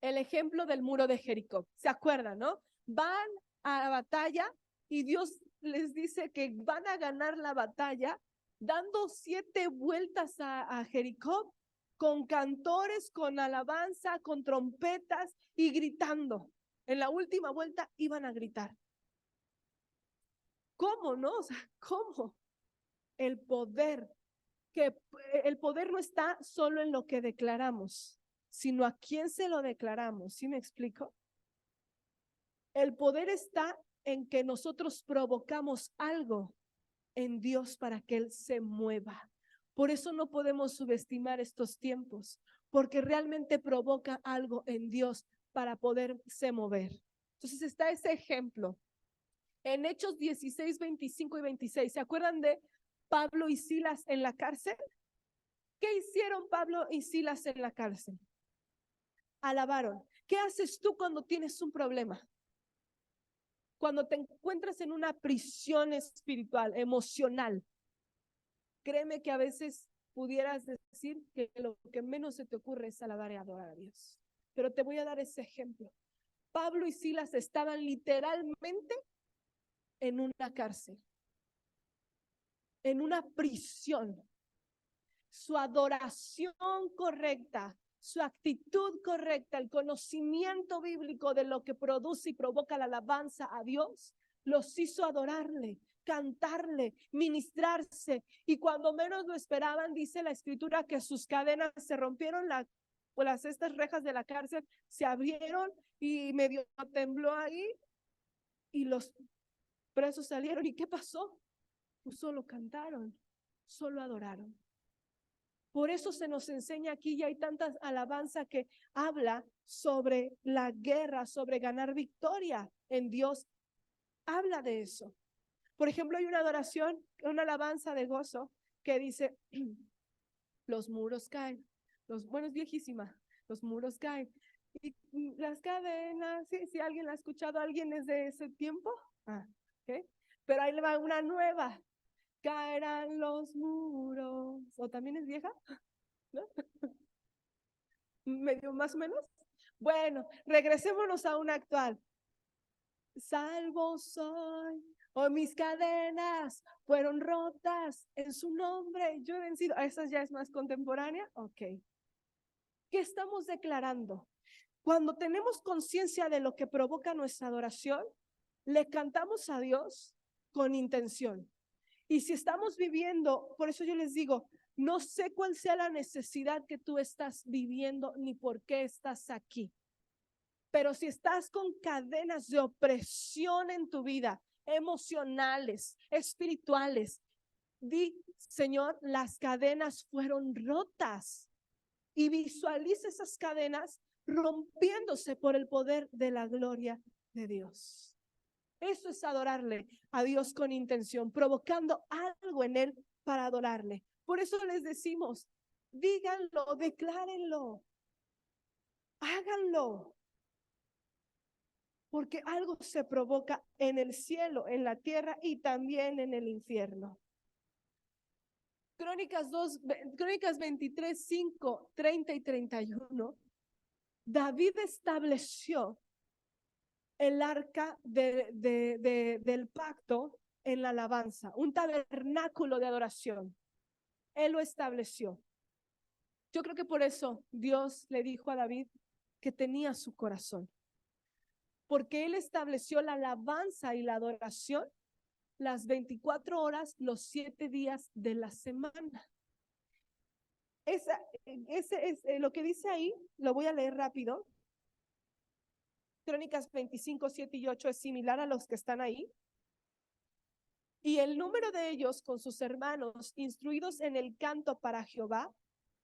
El ejemplo del muro de Jericó. ¿Se acuerdan, no? Van a la batalla y Dios les dice que van a ganar la batalla dando 7 vueltas a Jericó con cantores, con alabanza, con trompetas y gritando. En la última vuelta iban a gritar. ¿Cómo, no? O sea, ¿cómo? El poder, que el poder no está solo en lo que declaramos, sino a quién se lo declaramos. ¿Sí me explico? El poder está en que nosotros provocamos algo en Dios para que Él se mueva. Por eso no podemos subestimar estos tiempos, porque realmente provoca algo en Dios para poderse mover. Entonces está ese ejemplo. En Hechos 16, 25 y 26, ¿se acuerdan de Pablo y Silas en la cárcel? ¿Qué hicieron Pablo y Silas en la cárcel? Alabaron. ¿Qué haces tú cuando tienes un problema? Cuando te encuentras en una prisión espiritual, emocional, créeme que a veces pudieras decir que lo que menos se te ocurre es alabar y adorar a Dios. Pero te voy a dar ese ejemplo. Pablo y Silas estaban literalmente en una cárcel, en una prisión. Su adoración correcta, su actitud correcta, el conocimiento bíblico de lo que produce y provoca la alabanza a Dios, los hizo adorarle, cantarle, ministrarse. Y cuando menos lo esperaban, dice la escritura que sus cadenas se rompieron, estas rejas de la cárcel se abrieron y medio tembló ahí y los presos salieron. ¿Y qué pasó? Pues solo cantaron, solo adoraron. Por eso se nos enseña aquí, y hay tanta alabanza que habla sobre la guerra, sobre ganar victoria en Dios. Habla de eso. Por ejemplo, hay una adoración, una alabanza de gozo que dice, los muros caen. Bueno, es viejísima. Los muros caen. Y las cadenas, sí, si alguien la ha escuchado, ¿alguien es de ese tiempo? ¿Okay? Pero ahí le va una nueva. Caerán los muros. ¿O también es vieja? ¿No? Medio más o menos. Bueno, regresémonos a una actual. Salvo soy, o mis cadenas fueron rotas, en su nombre yo he vencido. ¿Esa ya es más contemporánea? Ok. ¿Qué estamos declarando? Cuando tenemos conciencia de lo que provoca nuestra adoración, le cantamos a Dios con intención. Y si estamos viviendo, por eso yo les digo, no sé cuál sea la necesidad que tú estás viviendo ni por qué estás aquí. Pero si estás con cadenas de opresión en tu vida, emocionales, espirituales, di, Señor, las cadenas fueron rotas. Y visualiza esas cadenas rompiéndose por el poder de la gloria de Dios. Eso es adorarle a Dios con intención, provocando algo en él para adorarle. Por eso les decimos, díganlo, declárenlo, háganlo, porque algo se provoca en el cielo, en la tierra y también en el infierno. Crónicas 23, 5, 30 y 31. David estableció el arca del pacto en la alabanza, un tabernáculo de adoración. Él lo estableció. Yo creo que por eso Dios le dijo a David que tenía su corazón, porque él estableció la alabanza y la adoración las 24 horas, los 7 días de la semana. Ese es lo que dice ahí, lo voy a leer rápido. Crónicas 25, 7 y 8 es similar a los que están ahí. Y el número de ellos con sus hermanos, instruidos en el canto para Jehová,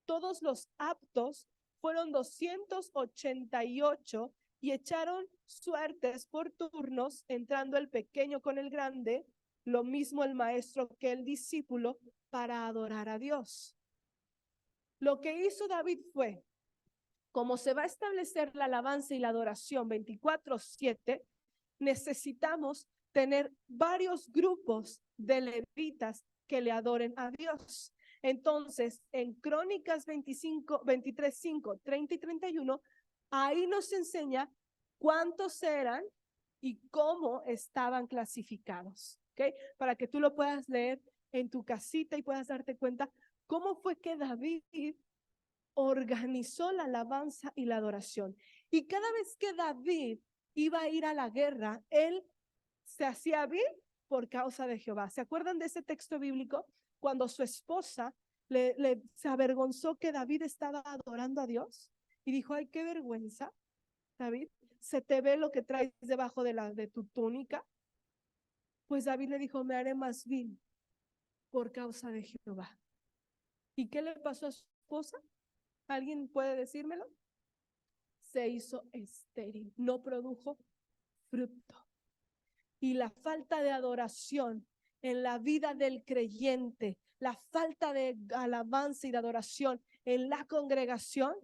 todos los aptos, fueron 288 y echaron suertes por turnos, entrando el pequeño con el grande, lo mismo el maestro que el discípulo, para adorar a Dios. Lo que hizo David fue, como se va a establecer la alabanza y la adoración 24/7, necesitamos tener varios grupos de levitas que le adoren a Dios. Entonces, en Crónicas 25, 23, 5, 30 y 31, ahí nos enseña cuántos eran y cómo estaban clasificados, ¿ok? Para que tú lo puedas leer en tu casita y puedas darte cuenta cómo fue que David organizó la alabanza y la adoración. Y cada vez que David iba a ir a la guerra, él se hacía vil por causa de Jehová. ¿Se acuerdan de ese texto bíblico? Cuando su esposa se avergonzó que David estaba adorando a Dios y dijo, ay, qué vergüenza, David, se te ve lo que traes debajo de tu túnica. Pues David le dijo, me haré más vil por causa de Jehová. ¿Y qué le pasó a su esposa? ¿Alguien puede decírmelo? Se hizo estéril, no produjo fruto. Y la falta de adoración en la vida del creyente, la falta de alabanza y de adoración en la congregación,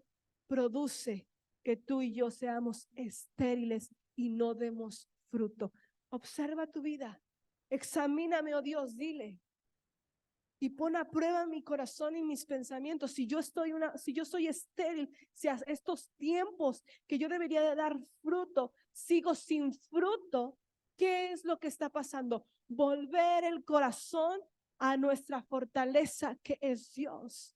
produce que tú y yo seamos estériles y no demos fruto. Observa tu vida, examíname, oh Dios, dile. Y pon a prueba mi corazón y mis pensamientos. Si yo soy estéril, si a estos tiempos que yo debería de dar fruto, sigo sin fruto, ¿qué es lo que está pasando? Volver el corazón a nuestra fortaleza, que es Dios.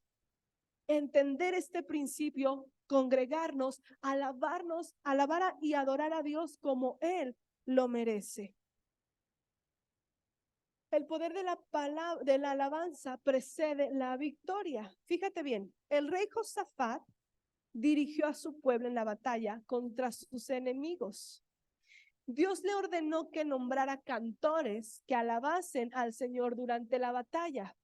Entender este principio, congregarnos, alabar y adorar a Dios como Él lo merece. El poder de la alabanza precede la victoria. Fíjate bien, el rey Josafat dirigió a su pueblo en la batalla contra sus enemigos. Dios le ordenó que nombrara cantores que alabasen al Señor durante la batalla.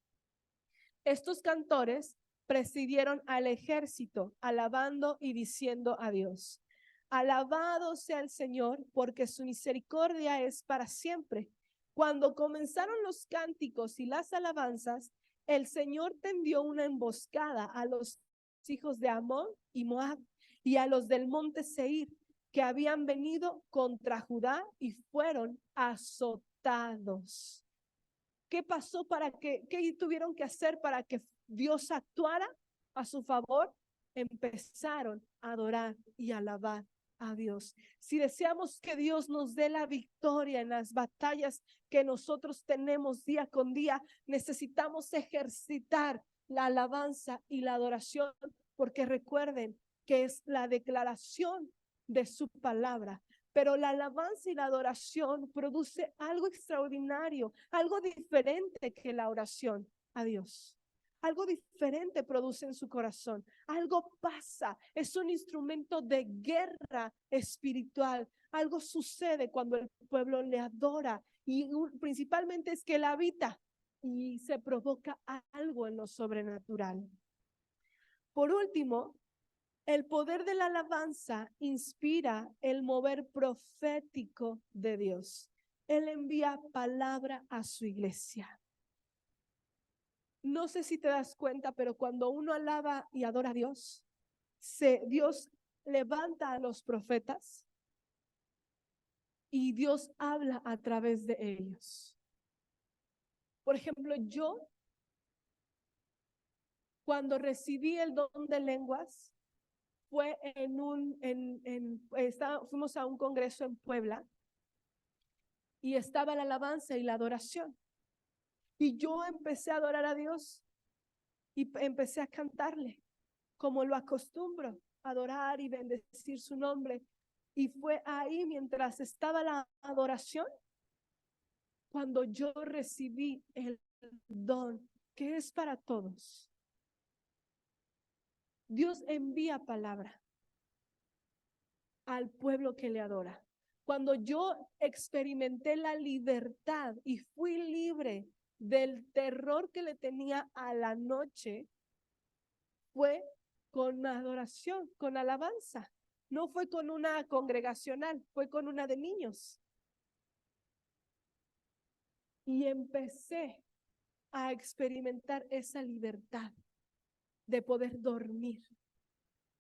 Estos cantores presidieron al ejército, alabando y diciendo a Dios: alabado sea el Señor, porque su misericordia es para siempre. Cuando comenzaron los cánticos y las alabanzas, el Señor tendió una emboscada a los hijos de Amón y Moab y a los del monte Seir, que habían venido contra Judá y fueron azotados. ¿Qué pasó qué tuvieron que hacer para que Dios actuara a su favor? Empezaron a adorar y alabar a Dios. Si deseamos que Dios nos dé la victoria en las batallas que nosotros tenemos día con día, necesitamos ejercitar la alabanza y la adoración, porque recuerden que es la declaración de su palabra. Pero la alabanza y la adoración produce algo extraordinario, algo diferente que la oración a Dios. Algo diferente produce en su corazón. Algo pasa. Es un instrumento de guerra espiritual. Algo sucede cuando el pueblo le adora y principalmente es que él habita y se provoca algo en lo sobrenatural. Por último, el poder de la alabanza inspira el mover profético de Dios. Él envía palabra a su iglesia. No sé si te das cuenta, pero cuando uno alaba y adora a Dios, Dios levanta a los profetas y Dios habla a través de ellos. Por ejemplo, yo, cuando recibí el don de lenguas, fue fuimos a un congreso en Puebla y estaba la alabanza y la adoración. Y yo empecé a adorar a Dios y empecé a cantarle, como lo acostumbro, adorar y bendecir su nombre. Y fue ahí, mientras estaba la adoración, cuando yo recibí el don que es para todos. Dios envía palabra al pueblo que le adora. Cuando yo experimenté la libertad y fui libre del terror que le tenía a la noche, fue con adoración, con alabanza. No fue con una congregacional, fue con una de niños. Y empecé a experimentar esa libertad de poder dormir.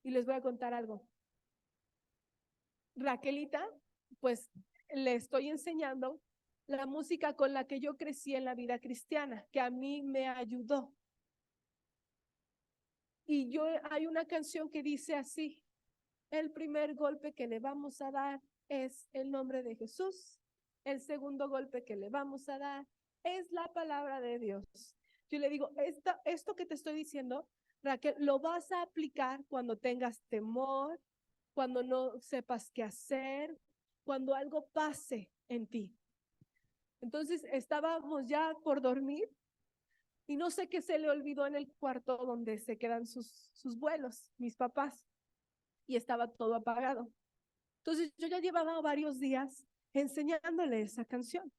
Y les voy a contar algo. Raquelita, pues le estoy enseñando la música con la que yo crecí en la vida cristiana, que a mí me ayudó. Y hay una canción que dice así: el primer golpe que le vamos a dar es el nombre de Jesús. El segundo golpe que le vamos a dar es la palabra de Dios. Yo le digo, esto que te estoy diciendo, Raquel, lo vas a aplicar cuando tengas temor, cuando no sepas qué hacer, cuando algo pase en ti. Entonces estábamos ya por dormir y no sé qué se le olvidó en el cuarto donde se quedan sus vuelos, mis papás, y estaba todo apagado. Entonces yo ya llevaba varios días enseñándole esa canción.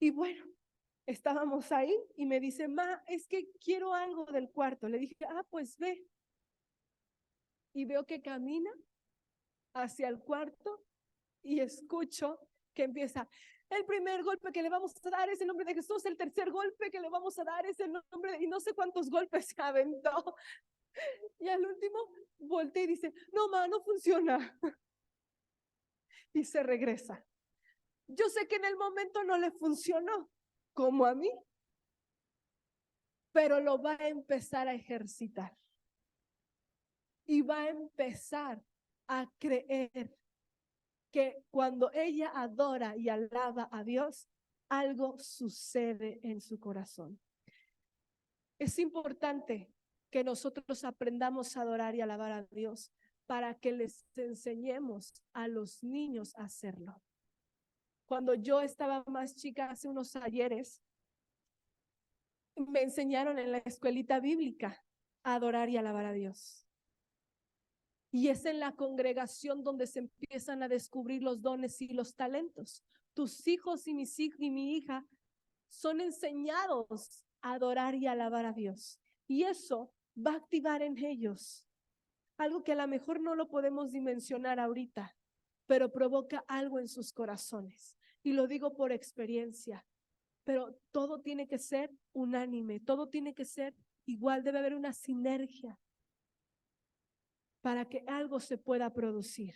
Y bueno, estábamos ahí y me dice, ma, es que quiero algo del cuarto. Le dije, pues ve. Y veo que camina hacia el cuarto y escucho que empieza: el primer golpe que le vamos a dar es el nombre de Jesús, el tercer golpe que le vamos a dar es el nombre de... Y no sé cuántos golpes se aventó. Y al último voltea y dice, no, ma, no funciona. Y se regresa. Yo sé que en el momento no le funcionó, como a mí, pero lo va a empezar a ejercitar. Y va a empezar a creer que cuando ella adora y alaba a Dios, algo sucede en su corazón. Es importante que nosotros aprendamos a adorar y alabar a Dios para que les enseñemos a los niños a hacerlo. Cuando yo estaba más chica, hace unos ayeres, me enseñaron en la escuelita bíblica a adorar y alabar a Dios. Y es en la congregación donde se empiezan a descubrir los dones y los talentos. Tus hijos y mi hija son enseñados a adorar y alabar a Dios. Y eso va a activar en ellos algo que a lo mejor no lo podemos dimensionar ahorita, pero provoca algo en sus corazones. Y lo digo por experiencia, pero todo tiene que ser unánime, todo tiene que ser igual, debe haber una sinergia. para que algo se pueda producir.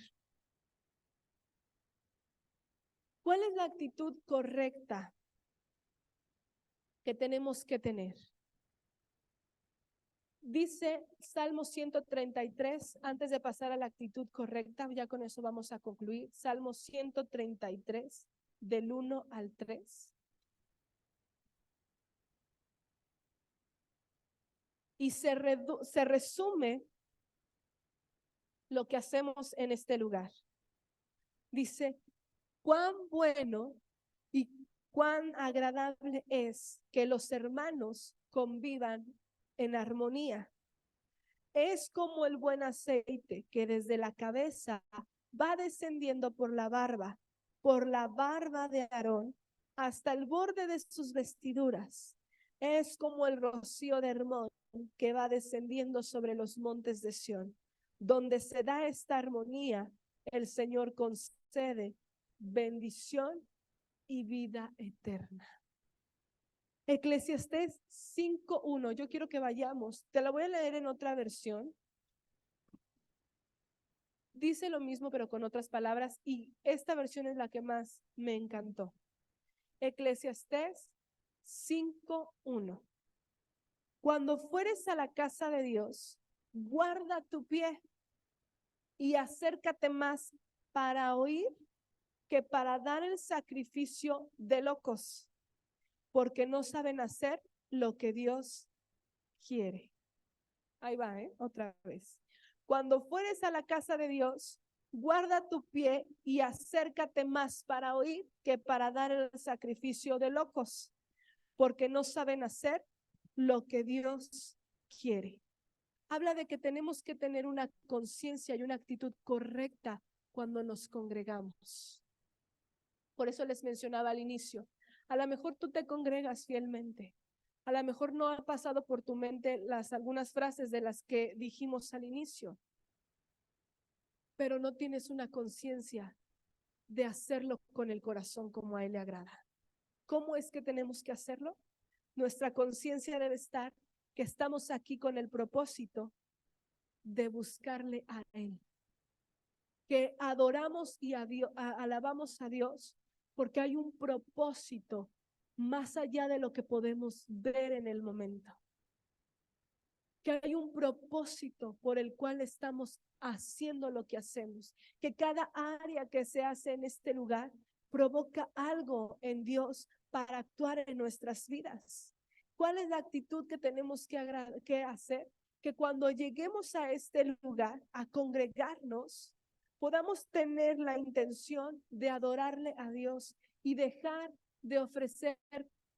¿Cuál es la actitud correcta que tenemos que tener? Dice Salmo 133, antes de pasar a la actitud correcta, ya con eso vamos a concluir. Salmo 133, del 1 al 3. Y se resume lo que hacemos en este lugar. Dice, cuán bueno y cuán agradable es que los hermanos convivan en armonía. Es como el buen aceite que desde la cabeza va descendiendo por la barba de Aarón, hasta el borde de sus vestiduras. Es como el rocío de Hermón que va descendiendo sobre los montes de Sión. Donde se da esta armonía, el Señor concede bendición y vida eterna. Eclesiastés 5:1, yo quiero que vayamos, te la voy a leer en otra versión. Dice lo mismo pero con otras palabras y esta versión es la que más me encantó. Eclesiastés 5:1. Cuando fueres a la casa de Dios, guarda tu pie y acércate más para oír que para dar el sacrificio de locos, porque no saben hacer lo que Dios quiere. Ahí va, otra vez. Cuando fueres a la casa de Dios, guarda tu pie y acércate más para oír que para dar el sacrificio de locos, porque no saben hacer lo que Dios quiere. Habla de que tenemos que tener una conciencia y una actitud correcta cuando nos congregamos. Por eso les mencionaba al inicio, a lo mejor tú te congregas fielmente, a lo mejor no ha pasado por tu mente algunas frases de las que dijimos al inicio, pero no tienes una conciencia de hacerlo con el corazón como a Él le agrada. ¿Cómo es que tenemos que hacerlo? Nuestra conciencia debe estar que estamos aquí con el propósito de buscarle a Él, que adoramos y alabamos a Dios porque hay un propósito más allá de lo que podemos ver en el momento, que hay un propósito por el cual estamos haciendo lo que hacemos, que cada área que se hace en este lugar provoca algo en Dios para actuar en nuestras vidas. ¿Cuál es la actitud que tenemos que hacer? Que cuando lleguemos a este lugar, a congregarnos, podamos tener la intención de adorarle a Dios y dejar de ofrecer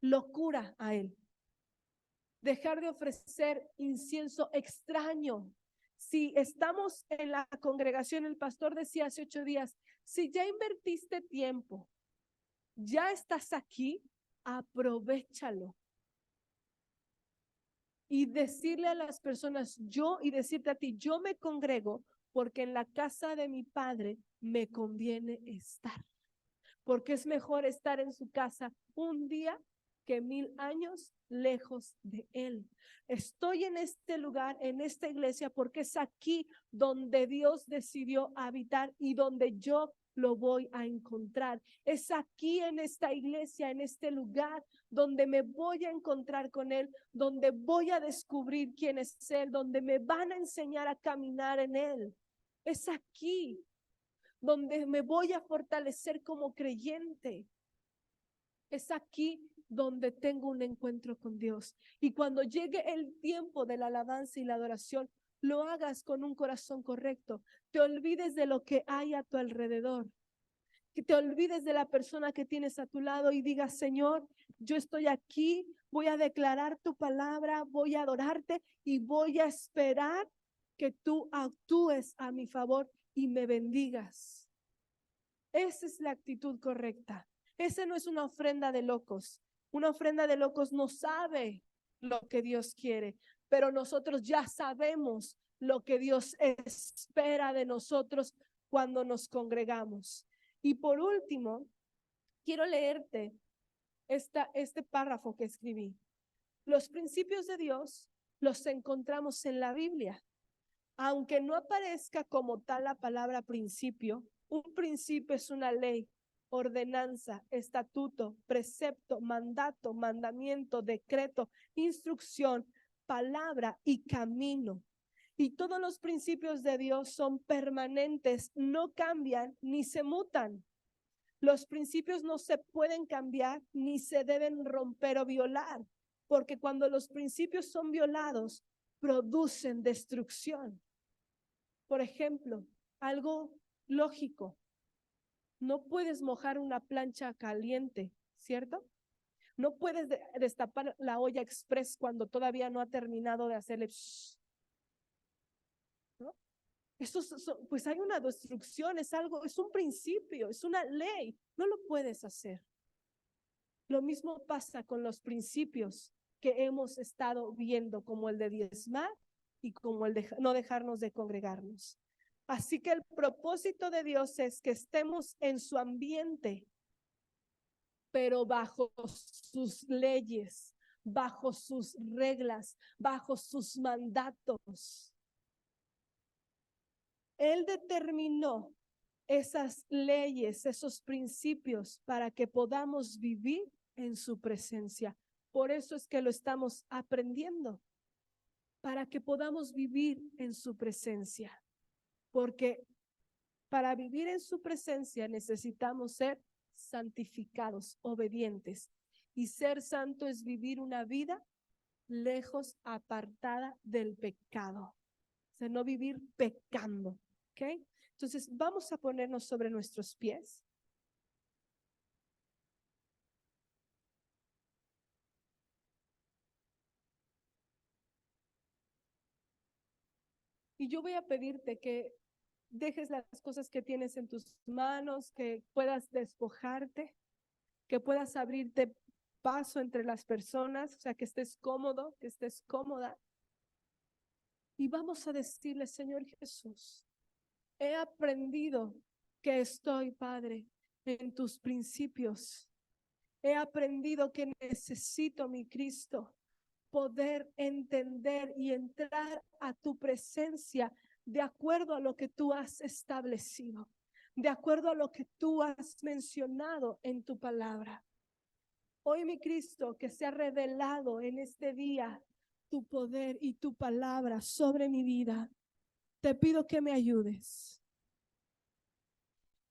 locura a Él. Dejar de ofrecer incienso extraño. Si estamos en la congregación, el pastor decía hace 8 días, si ya invertiste tiempo, ya estás aquí, aprovéchalo. Y decirle a las personas, y decirte a ti, yo me congrego porque en la casa de mi Padre me conviene estar. Porque es mejor estar en su casa un día que 1000 años lejos de Él. Estoy en este lugar, en esta iglesia, porque es aquí donde Dios decidió habitar y donde yo lo voy a encontrar. Es aquí en esta iglesia, en este lugar, donde me voy a encontrar con Él, donde voy a descubrir quién es Él, donde me van a enseñar a caminar en Él. Es aquí donde me voy a fortalecer como creyente. Es aquí donde tengo un encuentro con Dios. Y cuando llegue el tiempo de la alabanza y la adoración, lo hagas con un corazón correcto. Te olvides de lo que hay a tu alrededor. Que te olvides de la persona que tienes a tu lado y digas, Señor, yo estoy aquí, voy a declarar tu palabra, voy a adorarte y voy a esperar que tú actúes a mi favor y me bendigas. Esa es la actitud correcta. Esa no es una ofrenda de locos. Una ofrenda de locos no sabe lo que Dios quiere, pero nosotros ya sabemos lo que Dios espera de nosotros cuando nos congregamos. Y por último, quiero leerte este párrafo que escribí. Los principios de Dios los encontramos en la Biblia. Aunque no aparezca como tal la palabra principio, un principio es una ley, ordenanza, estatuto, precepto, mandato, mandamiento, decreto, instrucción, palabra y camino. Y todos los principios de Dios son permanentes, no cambian ni se mutan. Los principios no se pueden cambiar ni se deben romper o violar, porque cuando los principios son violados, producen destrucción. Por ejemplo, algo lógico, no puedes mojar una plancha caliente, ¿cierto? No puedes destapar la olla express cuando todavía no ha terminado de hacerle shh, ¿no? Pues hay una destrucción, es algo, es un principio, es una ley, no lo puedes hacer. Lo mismo pasa con los principios que hemos estado viendo, como el de diezmar y como el de no dejarnos de congregarnos. Así que el propósito de Dios es que estemos en su ambiente, pero bajo sus leyes, bajo sus reglas, bajo sus mandatos. Él determinó esas leyes, esos principios para que podamos vivir en su presencia. Por eso es que lo estamos aprendiendo, para que podamos vivir en su presencia. Porque para vivir en su presencia necesitamos ser santificados, obedientes. Y ser santo es vivir una vida lejos, apartada del pecado. O sea, no vivir pecando. ¿Ok? Entonces, vamos a ponernos sobre nuestros pies. Y yo voy a pedirte que dejes las cosas que tienes en tus manos, que puedas despojarte, que puedas abrirte paso entre las personas, o sea, que estés cómodo, que estés cómoda. Y vamos a decirle, Señor Jesús, he aprendido que estoy, Padre, en tus principios. He aprendido que necesito, mi Cristo, poder entender y entrar a tu presencia de acuerdo a lo que tú has establecido, de acuerdo a lo que tú has mencionado en tu palabra. Hoy, mi Cristo, que se ha revelado en este día tu poder y tu palabra sobre mi vida, te pido que me ayudes.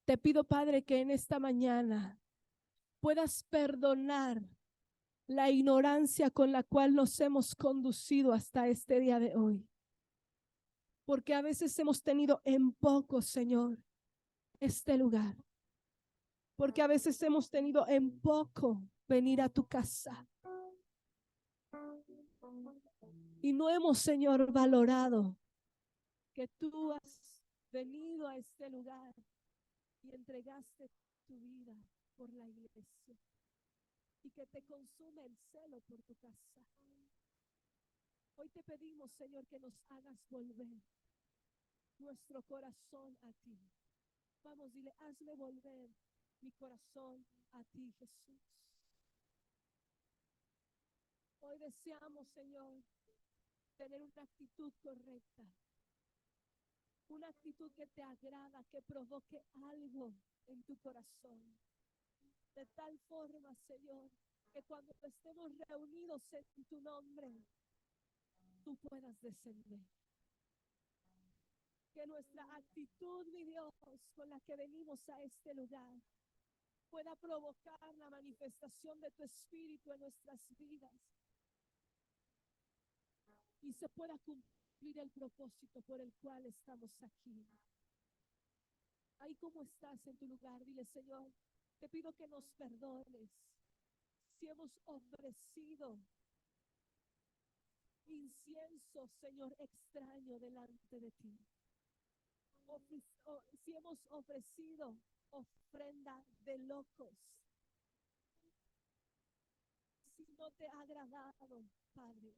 Te pido, Padre, que en esta mañana puedas perdonar la ignorancia con la cual nos hemos conducido hasta este día de hoy. Porque a veces hemos tenido en poco, Señor, este lugar. Porque a veces hemos tenido en poco venir a tu casa. Y no hemos, Señor, valorado que tú has venido a este lugar y entregaste tu vida por la iglesia. Y que te consume el celo por tu casa. Hoy te pedimos, Señor, que nos hagas volver nuestro corazón a ti. Vamos, dile, hazme volver mi corazón a ti, Jesús. Hoy deseamos, Señor, tener una actitud correcta, una actitud que te agrada, que provoque algo en tu corazón. De tal forma, Señor, que cuando estemos reunidos en tu nombre, tú puedas descender. Que nuestra actitud, mi Dios, con la que venimos a este lugar, pueda provocar la manifestación de tu Espíritu en nuestras vidas y se pueda cumplir el propósito por el cual estamos aquí. Ahí como estás en tu lugar, dile, Señor, te pido que nos perdones si hemos ofrecido incienso, Señor, extraño delante de ti. Si hemos ofrecido ofrenda de locos, si no te ha agradado, Padre,